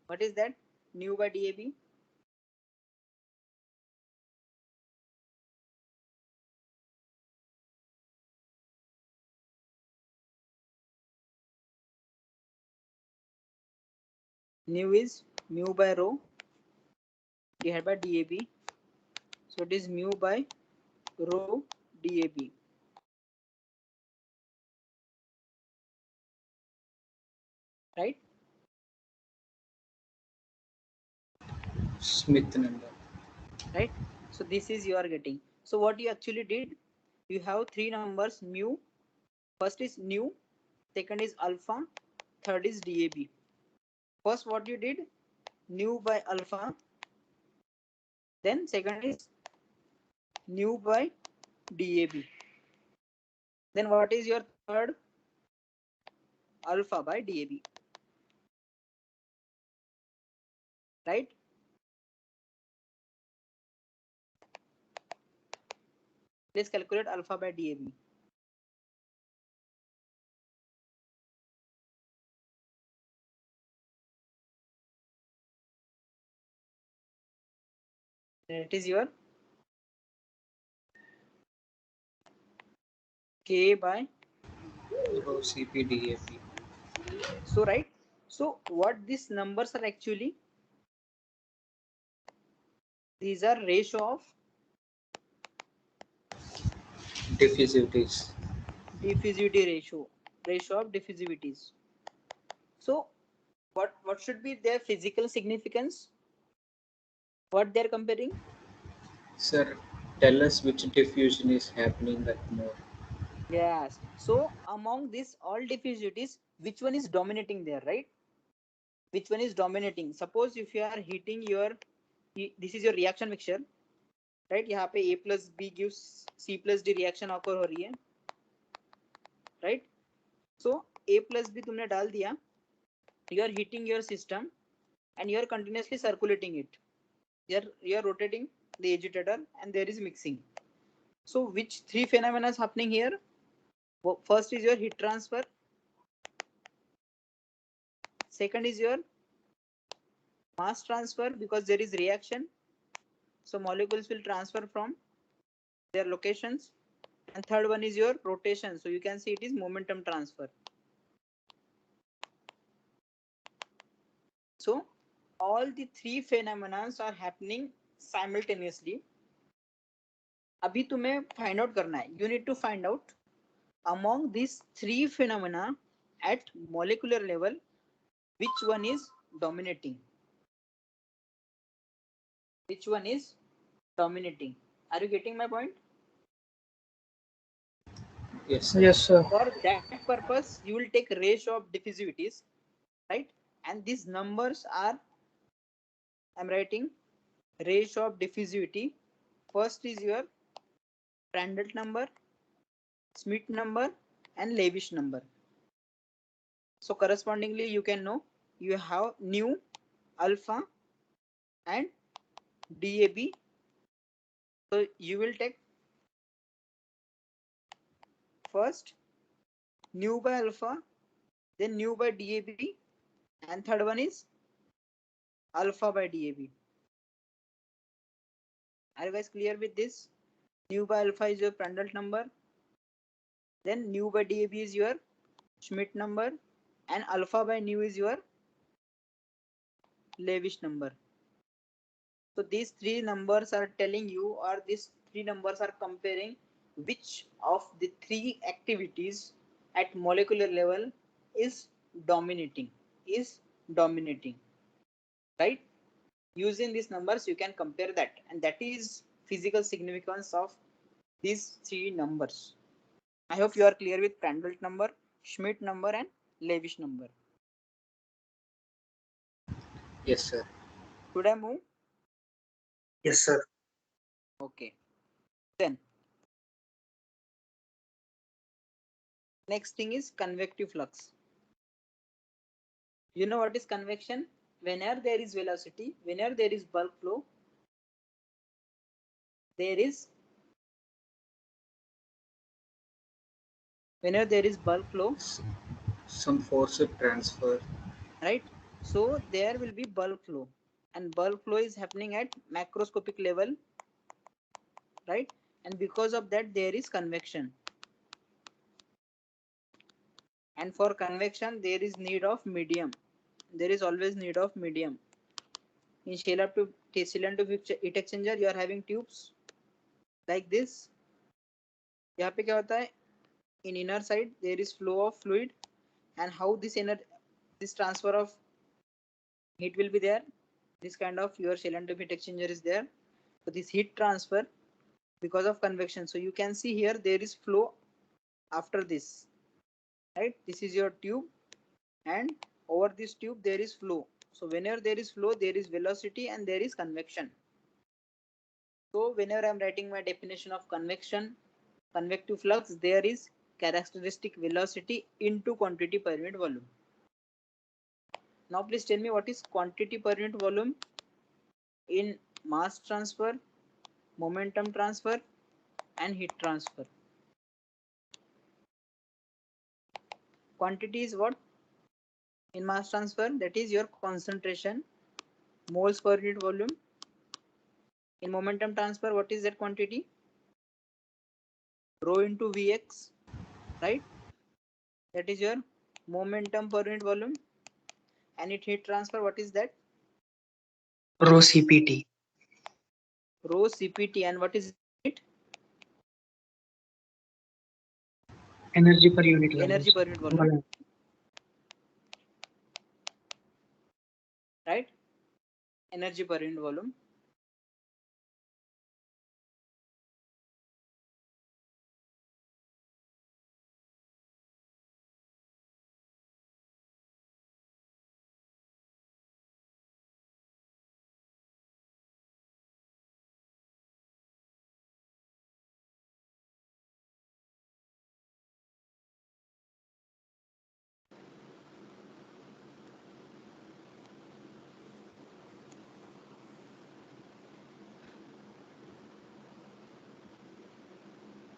Speaker 1: What is that? Nu by DAB. Nu is mu by rho divided by DAB. So it is mu by rho DAB. Right?
Speaker 3: Smith number.
Speaker 1: Right? So this is you are getting. So what you actually did, you have three numbers mu. First is nu, second is alpha, third is DAB. First what you did, nu by alpha, then second is nu by DAB. Then what is your third? Alpha by DAB. Right? Let's calculate alpha by DAB. It is your K by
Speaker 3: Rho Cp DAP.
Speaker 1: so right. So what these numbers are actually? These are ratio of
Speaker 3: Diffusivities.
Speaker 1: diffusivity ratio of diffusivities. So what should be their physical significance? What they are comparing?
Speaker 3: Sir, tell us which diffusion is happening at more.
Speaker 1: Yes. So among these all diffusivities, which one is dominating there, right? Which one is dominating? Suppose if you are heating your, this is your reaction mixture, right? यहाँ पे A plus B gives C plus D reaction occur हो रही है, right? So A plus B तुमने डाल दिया, you are heating your system and you are continuously circulating it. You are rotating the agitator and there is mixing. So which three phenomena is happening here? First is your heat transfer. Second is your mass transfer because there is reaction. So molecules will transfer from their locations. And third one is your rotation. So you can see it is momentum transfer. So all the three phenomena are happening simultaneously. अभी तुम्हें find out करना है. You need to find out among these three phenomena at molecular level, which one is dominating. which one is dominating. Are you getting my point?
Speaker 3: Yes, sir.
Speaker 2: Yes, sir.
Speaker 1: For that purpose, you will take ratio of diffusivities, right? And these numbers are, I'm writing ratio of diffusivity. First is your Prandtl number, Schmidt number, and Lewis number. So correspondingly, you can know you have nu, alpha, and DAB. So you will take first nu by alpha, then nu by DAB, and third one is alpha by DAB. Are you guys clear with this? Nu by alpha is your Prandtl number, then nu by DAB is your Schmidt number, and alpha by nu is your Lewis number. So these three numbers are telling you, or these three numbers are comparing which of the three activities at molecular level is dominating, right? Using these numbers, you can compare that, and that is physical significance of these three numbers. I hope you are clear with Prandtl number, Schmidt number, and Lewis number.
Speaker 3: Yes, sir.
Speaker 1: Should I move?
Speaker 2: Yes, sir.
Speaker 1: Okay. Then next thing is convective flux. You know what is convection? Whenever there is velocity, whenever there is bulk flow, there is bulk flow,
Speaker 3: Some force transfer.
Speaker 1: right? So there will be bulk flow, and bulk flow is happening at macroscopic level, right? And because of that, there is convection. And for convection, there is need of medium. There is always need of medium. In cylinder heat exchanger, you are having tubes like this. यहाँ पे क्या होता है? In inner side, there is flow of fluid, and how this transfer of heat will be there. This kind of your cylinder heat exchanger is there. So this heat transfer because of convection. So you can see here there is flow after this, right? This is your tube, and over this tube there is flow. So whenever there is flow, there is velocity and there is convection. So whenever I'm writing my definition of convection, convective flux, there is characteristic velocity into quantity per unit volume. Now please tell me what is quantity per unit volume in mass transfer, momentum transfer, and heat transfer. Quantity is what? In mass transfer, that is your concentration, moles per unit volume. In momentum transfer, what is that quantity? Rho into Vx, right? That is your momentum per unit volume. And in heat transfer, what is that?
Speaker 2: Rho CPT.
Speaker 1: Rho CPT. And what is it?
Speaker 2: Energy per unit volume.
Speaker 1: Energy per unit volume. Right? Energy per unit volume.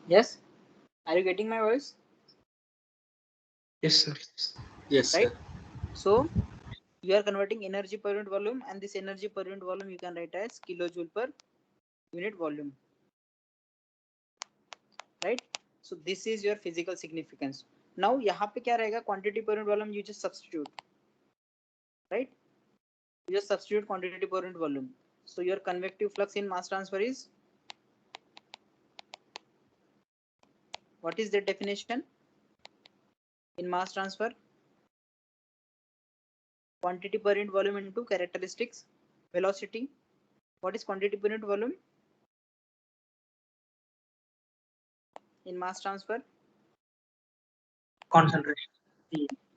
Speaker 1: Yes? Are you getting my voice?
Speaker 2: Yes, sir.
Speaker 3: Yes,
Speaker 1: Right?
Speaker 3: sir.
Speaker 1: So you are converting energy per unit volume, and this energy per unit volume you can write as kilojoule per unit volume. Right? So this is your physical significance. Now यहाँ पे क्या रहेगा? Quantity per unit volume you just substitute. Right? You just substitute quantity per unit volume. So your convective flux in mass transfer is, what is the definition in mass transfer? Quantity per unit volume into characteristics velocity. What is quantity per unit volume in mass transfer?
Speaker 2: Concentration.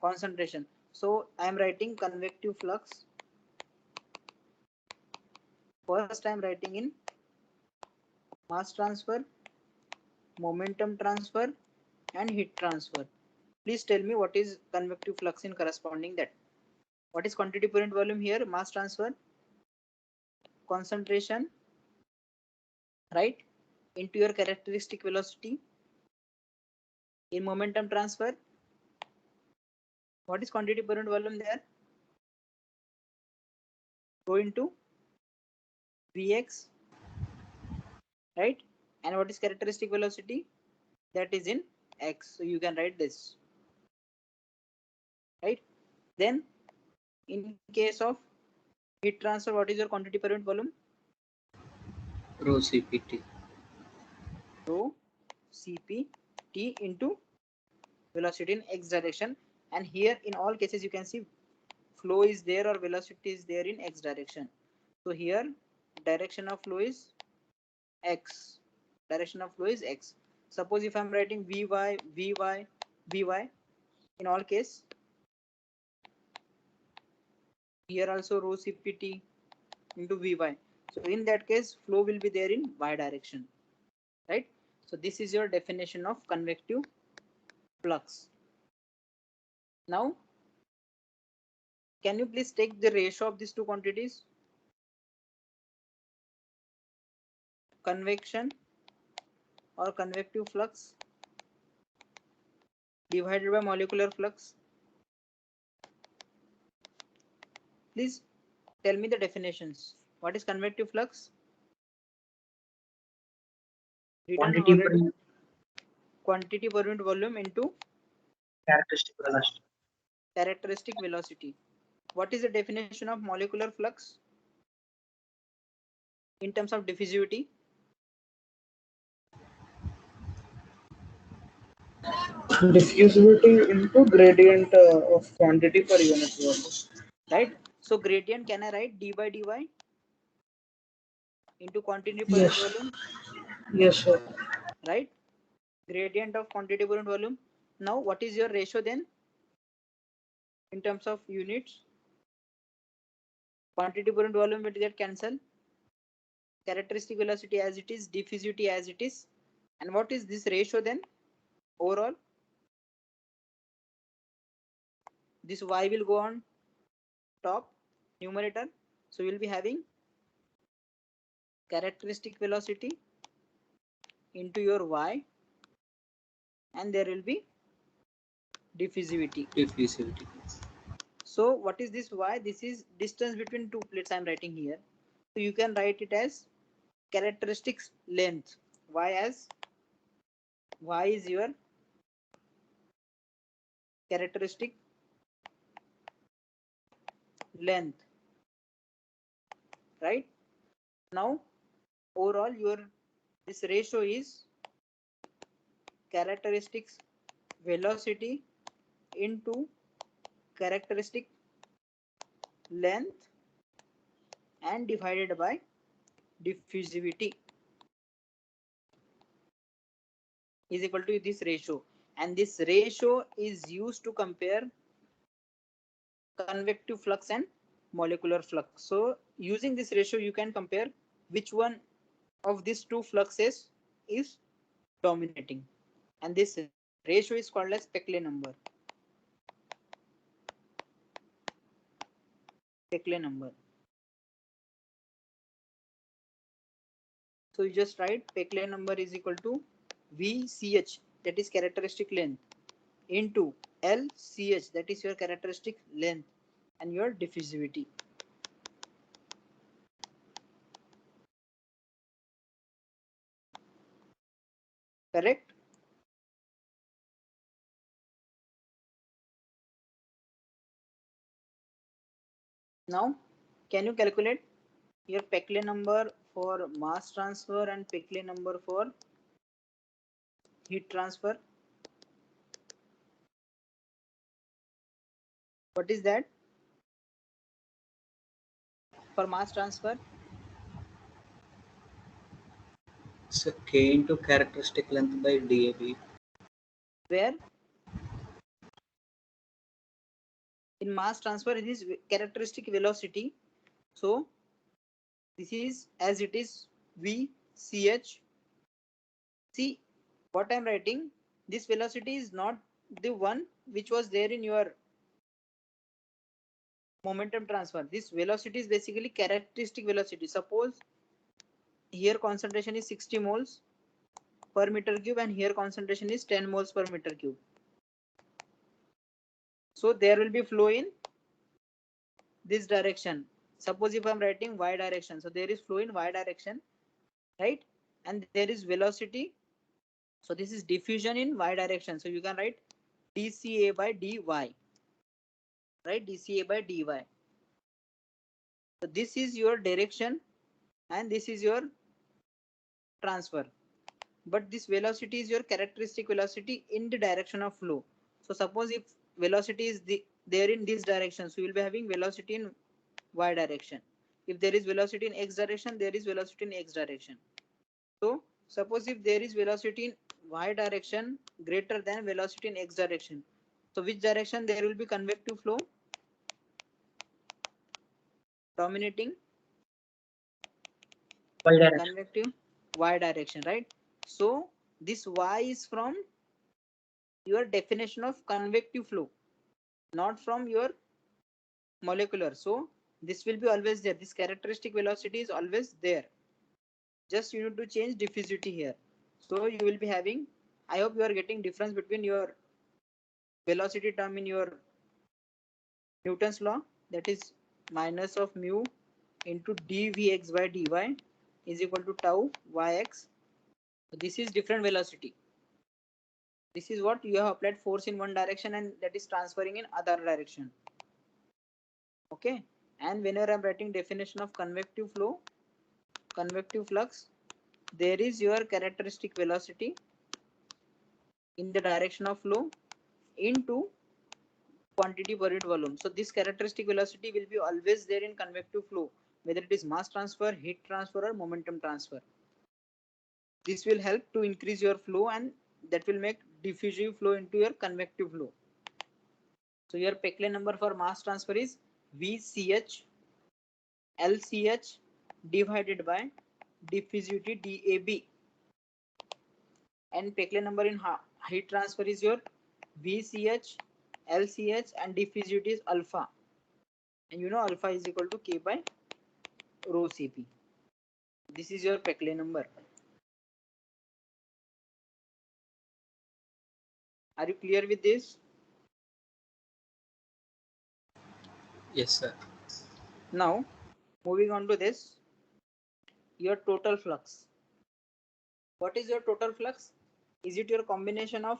Speaker 1: Concentration. So I am writing convective flux. First I am writing in mass transfer, momentum transfer, and heat transfer. Please tell me what is convective flux in corresponding that. What is quantity per unit volume here? Mass transfer, concentration, right, into your characteristic velocity. In momentum transfer, what is quantity per unit volume there? Go into Vx, right? And what is characteristic velocity? That is in x. So you can write this, right? Then in case of heat transfer, what is your quantity per unit volume?
Speaker 3: Rho CPT.
Speaker 1: Rho Cpt into velocity in x direction. And here in all cases you can see flow is there or velocity is there in x direction. So here direction of flow is x. Direction of flow is x. Suppose if I'm writing Vy, Vy, Vy, in all case, here also rho Cpt into Vy. So in that case, flow will be there in y direction, right? So this is your definition of convective flux. Now, can you please take the ratio of these two quantities? Convection or convective flux divided by molecular flux. Please tell me the definitions. What is convective flux? Written already. Quantity per unit volume into
Speaker 2: Characteristic velocity.
Speaker 1: characteristic velocity. What is the definition of molecular flux in terms of diffusivity?
Speaker 2: Diffusivity into gradient of quantity per unit volume.
Speaker 1: Right. So gradient, can I write d by dy into quantity per
Speaker 2: Yes.
Speaker 1: unit volume?
Speaker 2: Yes, sir.
Speaker 1: Right. Gradient of quantity per unit volume. Now what is your ratio then in terms of units? Quantity per unit volume will get cancelled. Characteristic velocity as it is, diffusivity as it is. And what is this ratio then overall? This y will go on top numerator. So we'll be having characteristic velocity into your y, and there will be diffusivity.
Speaker 3: Diffusivity.
Speaker 1: So what is this y? This is distance between two plates I'm writing here. So you can write it as characteristics length. Y as y is your characteristic length, right? Now overall your this ratio is characteristics velocity into characteristic length and divided by diffusivity is equal to this ratio, and this ratio is used to compare convective flux and molecular flux. So using this ratio you can compare which one of these two fluxes is dominating, and this ratio is called as Peclet number. Peclet number. So you just write Peclet number is equal to VCH, that is characteristic length, into LCH, that is your characteristic length, and your diffusivity. Correct? Now, can you calculate your Peclet number for mass transfer and Peclet number for heat transfer? What is that? For mass transfer,
Speaker 3: So K into characteristic length by DAB.
Speaker 1: Where in mass transfer it is characteristic velocity. So this is as it is VCH. See what I'm writing. This velocity is not the one which was there in your momentum transfer. This velocity is basically characteristic velocity. Suppose here concentration is 60 moles per meter cube and here concentration is 10 moles per meter cube. So there will be flow in this direction. Suppose if I'm writing y direction, so there is flow in y direction, right? And there is velocity. So this is diffusion in y direction. So you can write dCA by dy, right? dCA by dy. So this is your direction and this is your transfer. But this velocity is your characteristic velocity in the direction of flow. So suppose if velocity is there in this direction, so you will be having velocity in y direction. If there is velocity in x direction, there is velocity in x direction. So suppose if there is velocity in y direction greater than velocity in x direction, so which direction there will be convective flow dominating?
Speaker 2: Y direction.
Speaker 1: Convective y direction, right? So this y is from your definition of convective flow, not from your molecular. So this will be always there. This characteristic velocity is always there. Just you need to change diffusivity here. So you will be having, I hope you are getting difference between your velocity term in your Newton's law, that is minus of mu into dvx by dy is equal to tau yx. So this is different velocity. This is what you have applied force in one direction and that is transferring in other direction. Okay. And whenever I'm writing definition of convective flow, convective flux, there is your characteristic velocity in the direction of flow into quantity per unit volume. So this characteristic velocity will be always there in convective flow, whether it is mass transfer, heat transfer or momentum transfer. This will help to increase your flow and that will make diffusive flow into your convective flow. So your Peclet number for mass transfer is VCH LCH divided by diffusivity DAB. And Peclet number in heat transfer is your VCH LCH and diffusivity is alpha. And you know alpha is equal to K by rho Cp. This is your Peclet number. Are you clear with this?
Speaker 3: Yes, sir.
Speaker 1: Now, moving on to this, your total flux. What is your total flux? Is it your combination of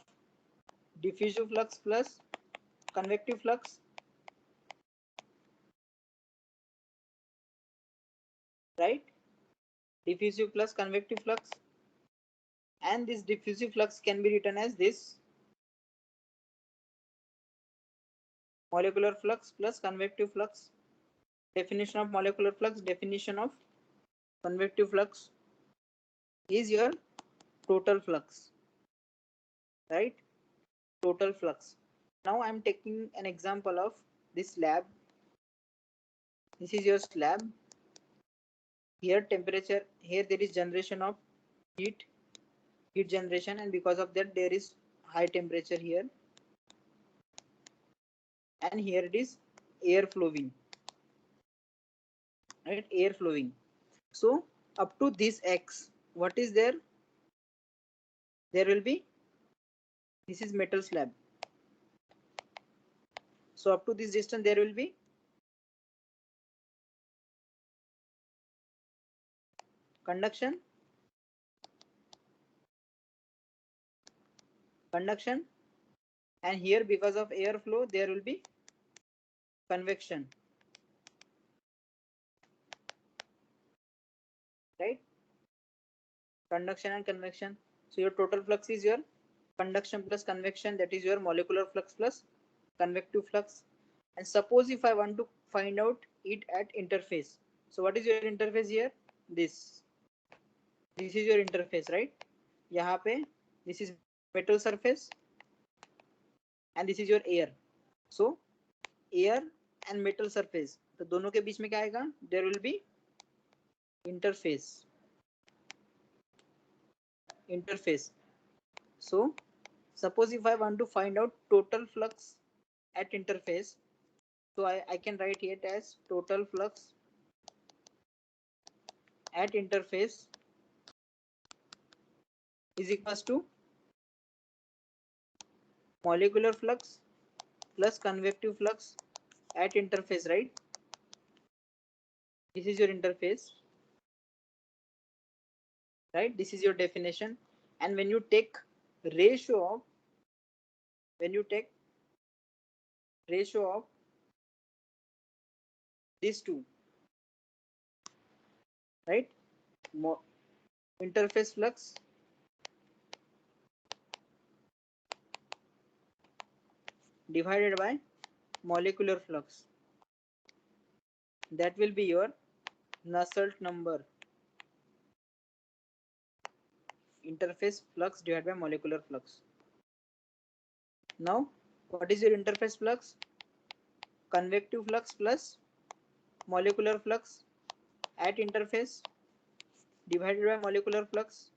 Speaker 1: diffusive flux plus convective flux? Right? Diffusive plus convective flux. And this diffusive flux can be written as this molecular flux plus convective flux. Definition of molecular flux, definition of convective flux is your total flux, right? Total flux. Now I'm taking an example of this slab. This is your slab. Here temperature, here there is generation of heat generation, and because of that there is high temperature here, and here it is air flowing, right? Air flowing. So up to this x, what is there? There will be, this is metal slab. So up to this distance there will be conduction, and here because of airflow there will be convection, right? Conduction and convection. So your total flux is your conduction plus convection, that is your molecular flux plus convective flux. And suppose if I want to find out it at interface, so what is your interface here? This This is your interface, right? यहाँ पे this is metal surface and this is your air. So air and metal surface, तो दोनों के बीच में क्या आएगा? There will be interface. So suppose if I want to find out total flux at interface, so I can write it as total flux at interface is equals to molecular flux plus convective flux at interface, right? This is your interface, right? This is your definition. And when you take ratio of these two, right? Interface flux divided by molecular flux, that will be your Nusselt number. Interface flux divided by molecular flux. Now what is your interface flux? Convective flux plus molecular flux at interface divided by molecular flux.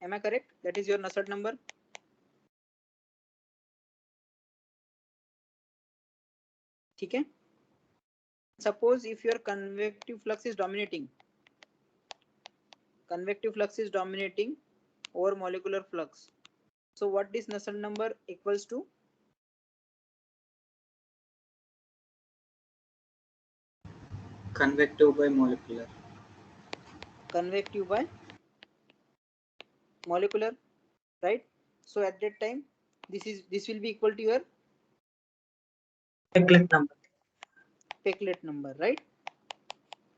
Speaker 1: Am I correct? That is your Nusselt number. ठीक है? Suppose if your convective flux is dominating over molecular flux. So what this Nusselt number equals to?
Speaker 3: Convective by molecular.
Speaker 1: Convective by molecular, right? So at that time, this will be equal to your Peclet number, right?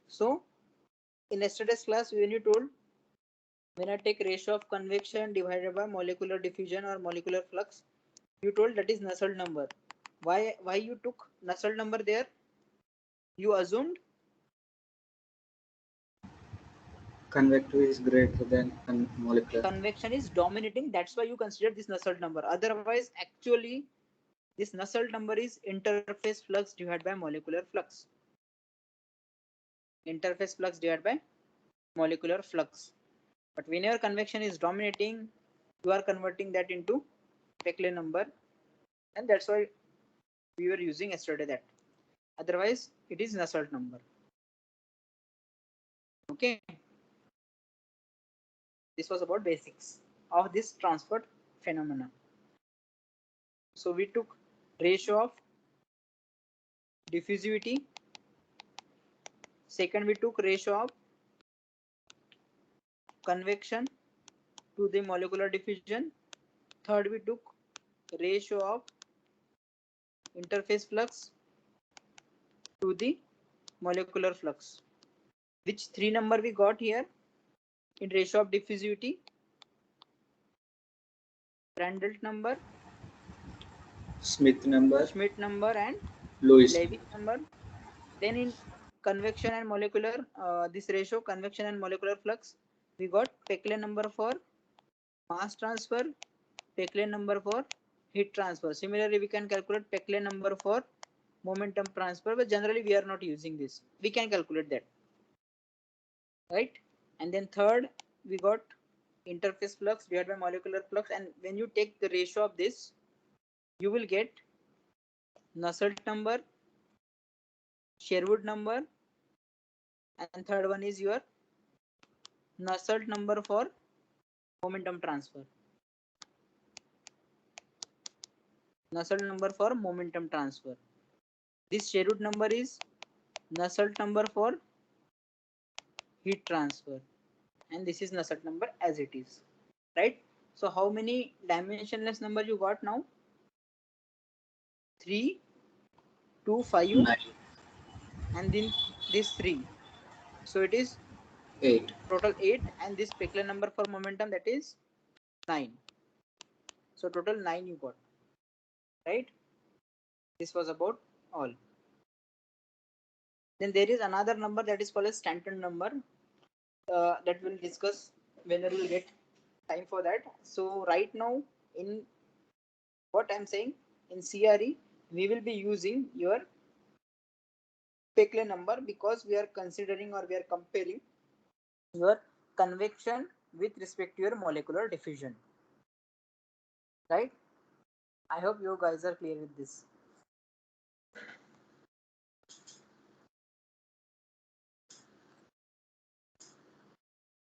Speaker 1: So in yesterday's class, when you told, when I take ratio of convection divided by molecular diffusion or molecular flux, you told that is Nusselt number. Why you took Nusselt number there? You assumed
Speaker 3: Convective is greater than molecular.
Speaker 1: Convection is dominating, that's why you consider this Nusselt number. Otherwise, actually, this Nusselt number is interface flux divided by molecular flux. Interface flux divided by molecular flux. But whenever convection is dominating, you are converting that into Peclet number, and that's why we were using yesterday that. Otherwise, it is Nusselt number. Okay. This was about basics of this transport phenomena. So we took ratio of diffusivity. Second, we took ratio of convection to the molecular diffusion. Third, we took ratio of interface flux to the molecular flux. Which three number we got here in ratio of diffusivity? Prandtl number,
Speaker 3: Schmidt number,
Speaker 1: and
Speaker 3: Lewis
Speaker 1: number. Then in convection and molecular, this ratio convection and molecular flux, we got Peclet number for mass transfer, Peclet number for heat transfer. Similarly, we can calculate Peclet number for momentum transfer, but generally we are not using this. We can calculate that, right? And then third, we got interface flux divided by molecular flux, and when you take the ratio of this, you will get Nusselt number, Sherwood number, and third one is your Nusselt number for momentum transfer. Nusselt number for momentum transfer. This Sherwood number is Nusselt number for heat transfer, and this is Nusselt number as it is, right? So how many dimensionless number you got now? 3, 2, 5,
Speaker 3: 9.
Speaker 1: and then this 3. So it is
Speaker 3: 8.
Speaker 1: Total 8, and this Peclet number for momentum, that is 9. So total 9 you got, right? This was about all. Then there is another number that is called as Stanton number, that we'll discuss whenever we'll get time for that. So right now, in what I'm saying, in CRE, we will be using your Peclet number because we are considering or we are comparing your convection with respect to your molecular diffusion. Right? I hope you guys are clear with this.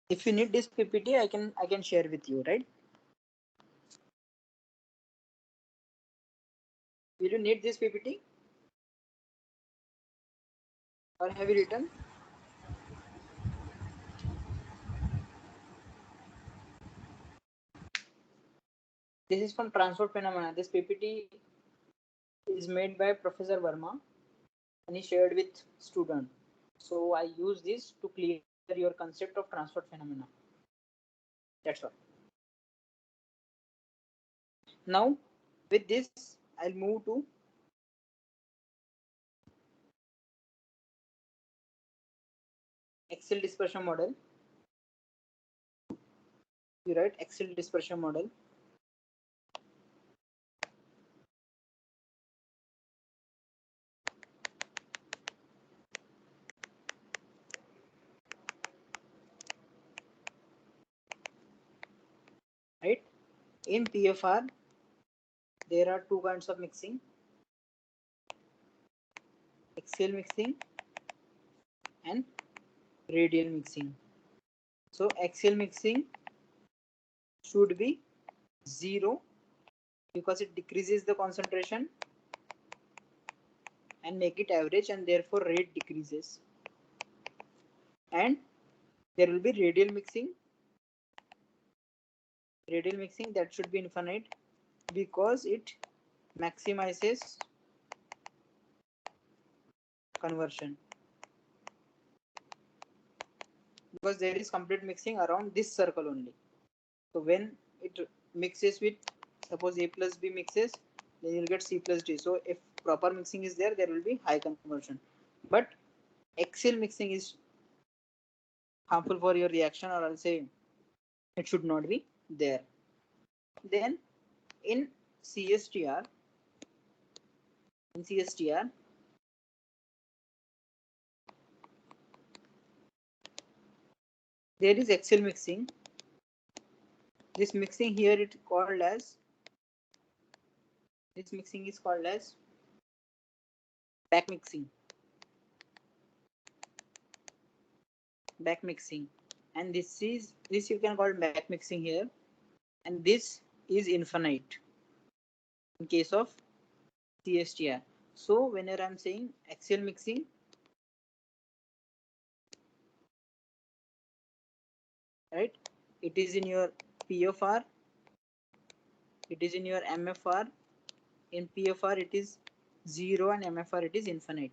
Speaker 1: If you need this PPT, I can share with you, right? Will you need this PPT? Or have you written? This is from transport phenomena. This PPT is made by Professor Verma and he shared with student. So I use this to clear your concept of transport phenomena. That's all. Now with this, I'll move to Excel dispersion model. You write Excel dispersion model. Right? In PFR, there are two kinds of mixing. Axial mixing and radial mixing. So axial mixing should be 0 because it decreases the concentration and make it average, and therefore rate decreases. And there will be radial mixing that should be infinite because it maximizes conversion, because there is complete mixing around this circle only. So when it mixes with, suppose A plus B mixes, then you'll get C plus D. So if proper mixing is there, there will be high conversion. But axial mixing is harmful for your reaction, or I'll say it should not be there. Then in CSTR, there is axial mixing. This mixing here is called as back mixing, and this you can call back mixing here, and this is infinite in case of CSTR. So whenever I'm saying axial mixing, right, it is in your PFR, it is in your MFR. In PFR it is 0 and MFR it is infinite.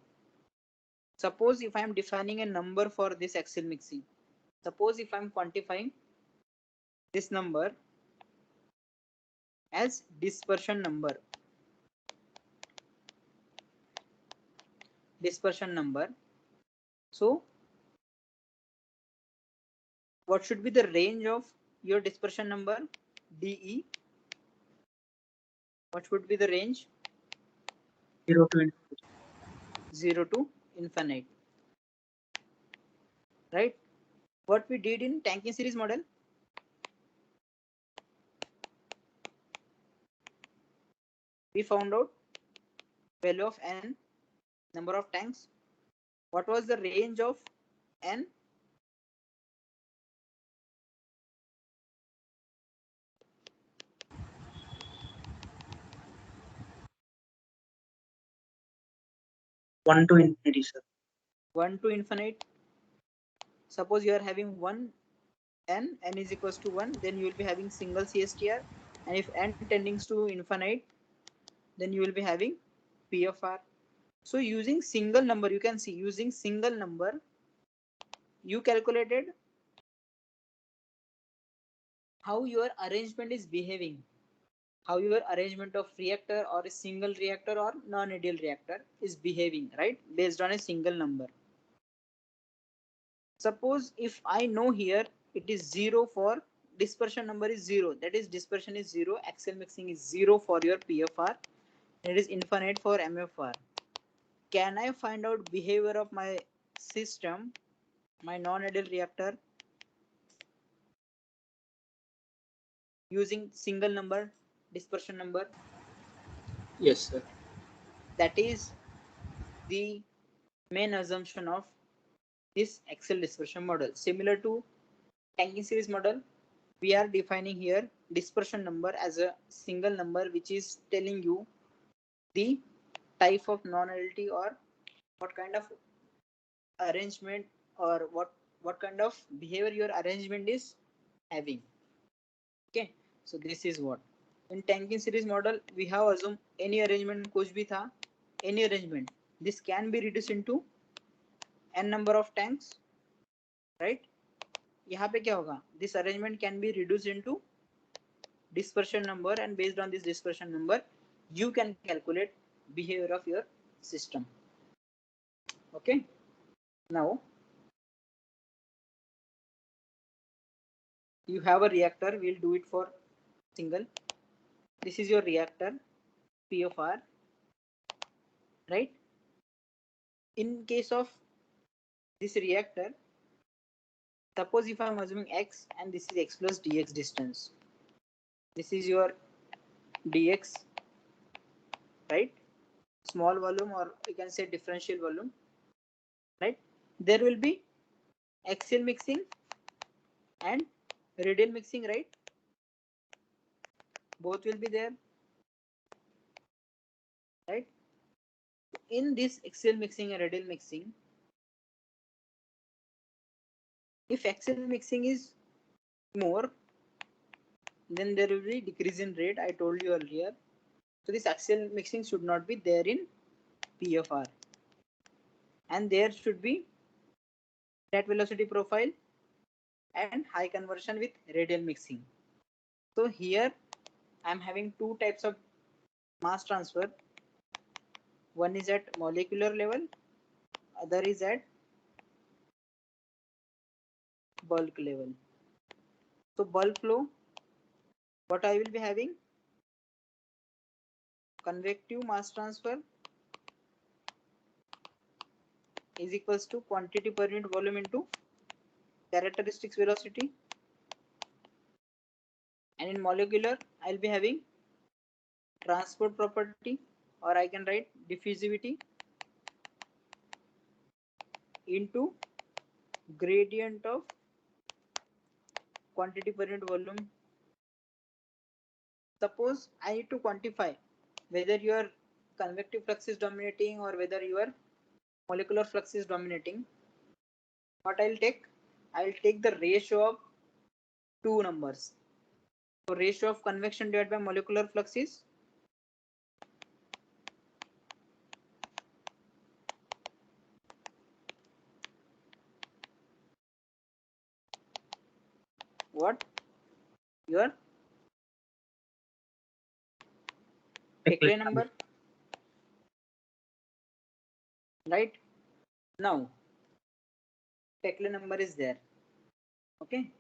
Speaker 1: Suppose if I am defining a number for this axial mixing, suppose if I am quantifying this number as dispersion number, so what should be the range of your dispersion number? DE. What should be the range?
Speaker 2: 0 to infinity.
Speaker 1: 0 to infinite. Right? What we did in Tankin series model? We found out value of N, number of tanks. What was the range of N?
Speaker 2: One to infinity, sir.
Speaker 1: 1 to infinite. Suppose you are having 1 N is equals to 1, then you will be having single CSTR, and if N tending to infinite, then you will be having PFR. So using single number, you can see using single number, you calculated how your arrangement is behaving, how your arrangement of reactor or a single reactor or non-ideal reactor is behaving, right, based on a single number. Suppose if I know here it is 0 for dispersion number is 0, that is dispersion is 0, axial mixing is 0 for your PFR, it is infinite for MFR. Can I find out behavior of my system, my non-ideal reactor, using single number dispersion number?
Speaker 3: Yes, sir.
Speaker 1: That is the main assumption of this axial dispersion model. Similar to tanking series model, we are defining here dispersion number as a single number which is telling you the type of non-ideality or what kind of arrangement or what kind of behavior your arrangement is having. Okay, so this is what in tanking series model we have assumed any arrangement kuch bhi tha, any arrangement, this can be reduced into n number of tanks, right? यहाँ पे क्या होगा, this arrangement can be reduced into dispersion number, and based on this dispersion number you can calculate behavior of your system. Okay, now you have a reactor, we'll do it for single. This is your reactor PFR, right? In case of this reactor, suppose if I'm assuming x and this is x plus dx distance, this is your dx, right? Small volume, or you can say differential volume, right? There will be axial mixing and radial mixing, right? Both will be there, right? In this axial mixing and radial mixing, if axial mixing is more, then there will be decrease in rate, I told you earlier. So this axial mixing should not be there in PFR, and there should be that velocity profile and high conversion with radial mixing. So here I am having two types of mass transfer. One is at molecular level, other is at bulk level. So bulk flow, what I will be having, convective mass transfer is equals to quantity per unit volume into characteristics velocity, and in molecular I'll be having transport property, or I can write diffusivity into gradient of quantity per unit volume. Suppose I need to quantify whether your convective flux is dominating or whether your molecular flux is dominating. What I'll take the ratio of two numbers. So ratio of convection divided by molecular flux is what? Your Peclet number, right? Now Peclet number is there. Okay,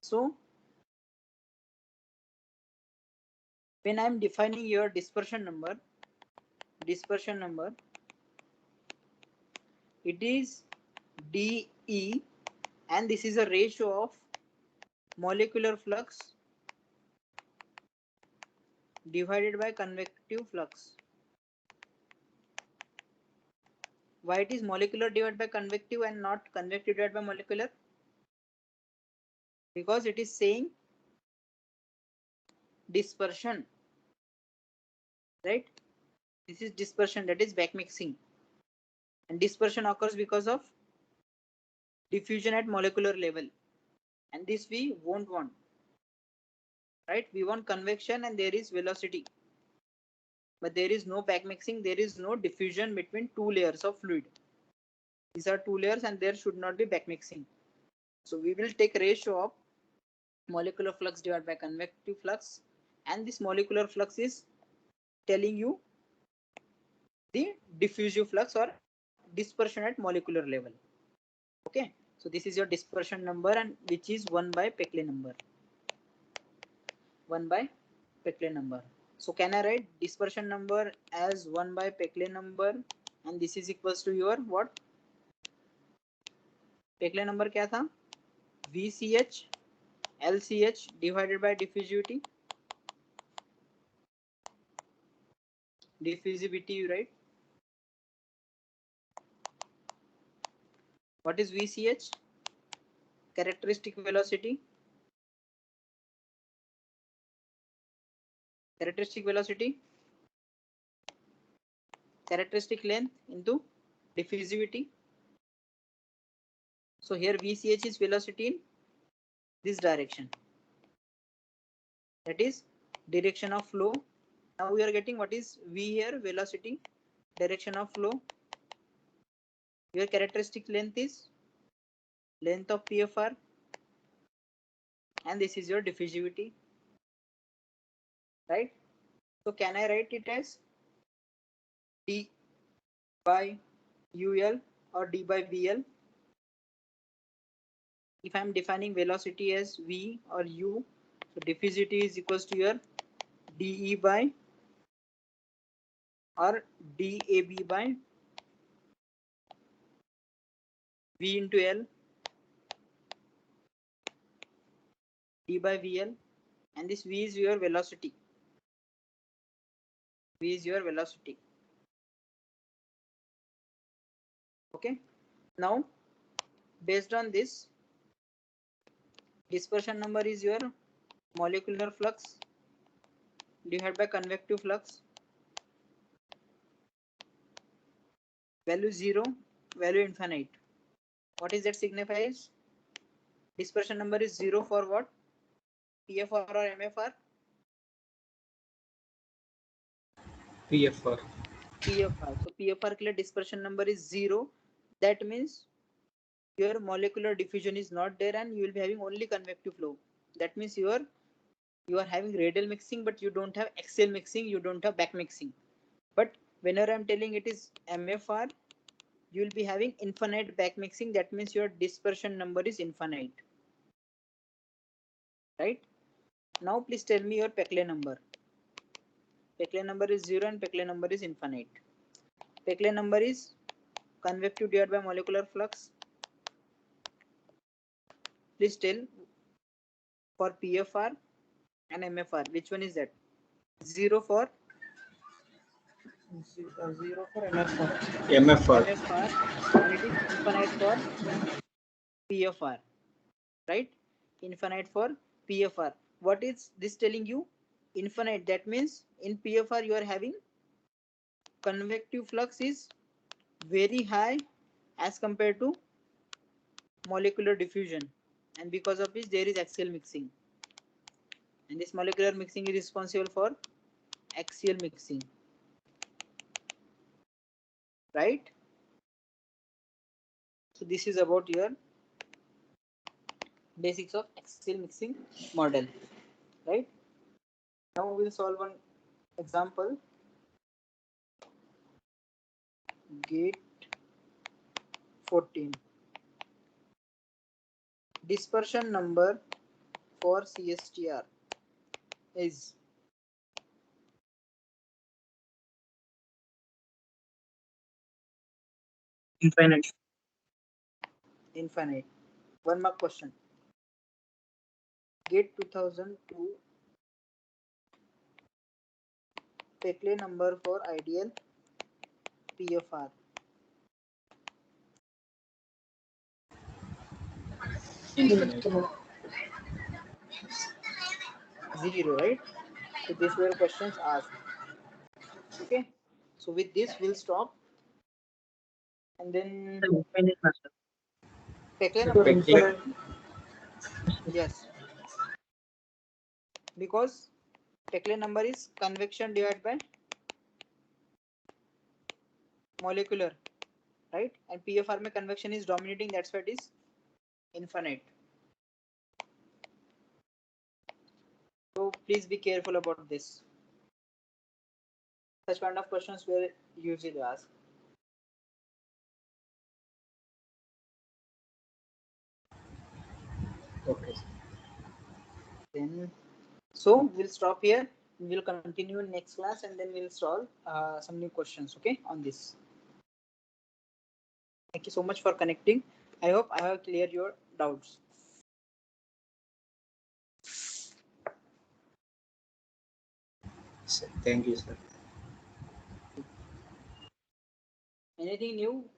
Speaker 1: so when I'm defining your dispersion number, it is dE, and this is a ratio of molecular flux divided by convective flux. Why it is molecular divided by convective and not convective divided by molecular? Because it is saying dispersion, right? This is dispersion, that is back mixing, and dispersion occurs because of diffusion at molecular level, and this we won't want, right? We want convection and there is velocity, but there is no back mixing, there is no diffusion between two layers of fluid. These are two layers and there should not be back mixing. So we will take ratio of molecular flux divided by convective flux, and this molecular flux is telling you the diffusive flux or dispersion at molecular level. Okay, so this is your dispersion number, and which is 1 by Peclet number. 1 by Peclet number. So can I write dispersion number as 1 by Peclet number, and this is equals to your what? Peclet number क्या था? VCH LCH divided by diffusivity. Diffusivity, you write. What is VCH? Characteristic velocity. Characteristic velocity. Characteristic length into diffusivity. So here VCH is velocity in this direction. That is direction of flow. Now we are getting what is V here, velocity, direction of flow. Your characteristic length is length of PFR, and this is your diffusivity, right? So can I write it as D by UL or D by VL? If I am defining velocity as V or U, so diffusivity is equals to your DE by or DAB by V into L, D by VL, and this V is your velocity. V is your velocity. Okay. Now, based on this, dispersion number is your molecular flux divided by convective flux. Value 0, value infinite. What is that signifies? Dispersion number is 0 for what? PFR or MFR?
Speaker 3: PFR.
Speaker 1: PFR. So PFR के लिए dispersion number is 0. That means your molecular diffusion is not there, and you will be having only convective flow. That means you are having radial mixing, but you don't have axial mixing, you don't have back mixing. But whenever I'm telling it is MFR, you will be having infinite back mixing. That means your dispersion number is infinite. Right? Now please tell me your Peclet number. Peclet number is 0 and Peclet number is infinite. Peclet number is convective divided by molecular flux. Please tell for PFR and MFR, which one is that? 0 for
Speaker 2: 0 for MFR.
Speaker 3: MFR.
Speaker 1: And it is infinite for PFR, right? Infinite for PFR. What is this telling you? Infinite. That means in PFR you are having convective flux is very high as compared to molecular diffusion, and because of which there is axial mixing, and this molecular mixing is responsible for axial mixing, right? So this is about your basics of axial mixing model, right? Now we'll solve one example. Gate 14. Dispersion number for CSTR is
Speaker 2: Infinite.
Speaker 1: infinite. One more question. Gate 2002 Peclet number for ideal PFR.
Speaker 3: Infinite.
Speaker 1: 0, right? So these were questions asked. Okay. So with this we'll stop, and then
Speaker 2: Infinite master.
Speaker 1: Peclet number.
Speaker 3: Peclet.
Speaker 1: Yes. Because Peclet number is convection divided by molecular, right? And PFR में convection is dominating, that's why it is infinite. So please be careful about this. Such kind of questions were usually asked.
Speaker 3: Okay.
Speaker 1: Then, so we'll stop here. We'll continue in next class, and then we'll solve some new questions. Okay, on this. Thank you so much for connecting. I hope I have cleared your doubts.
Speaker 3: Thank you, sir.
Speaker 1: Anything new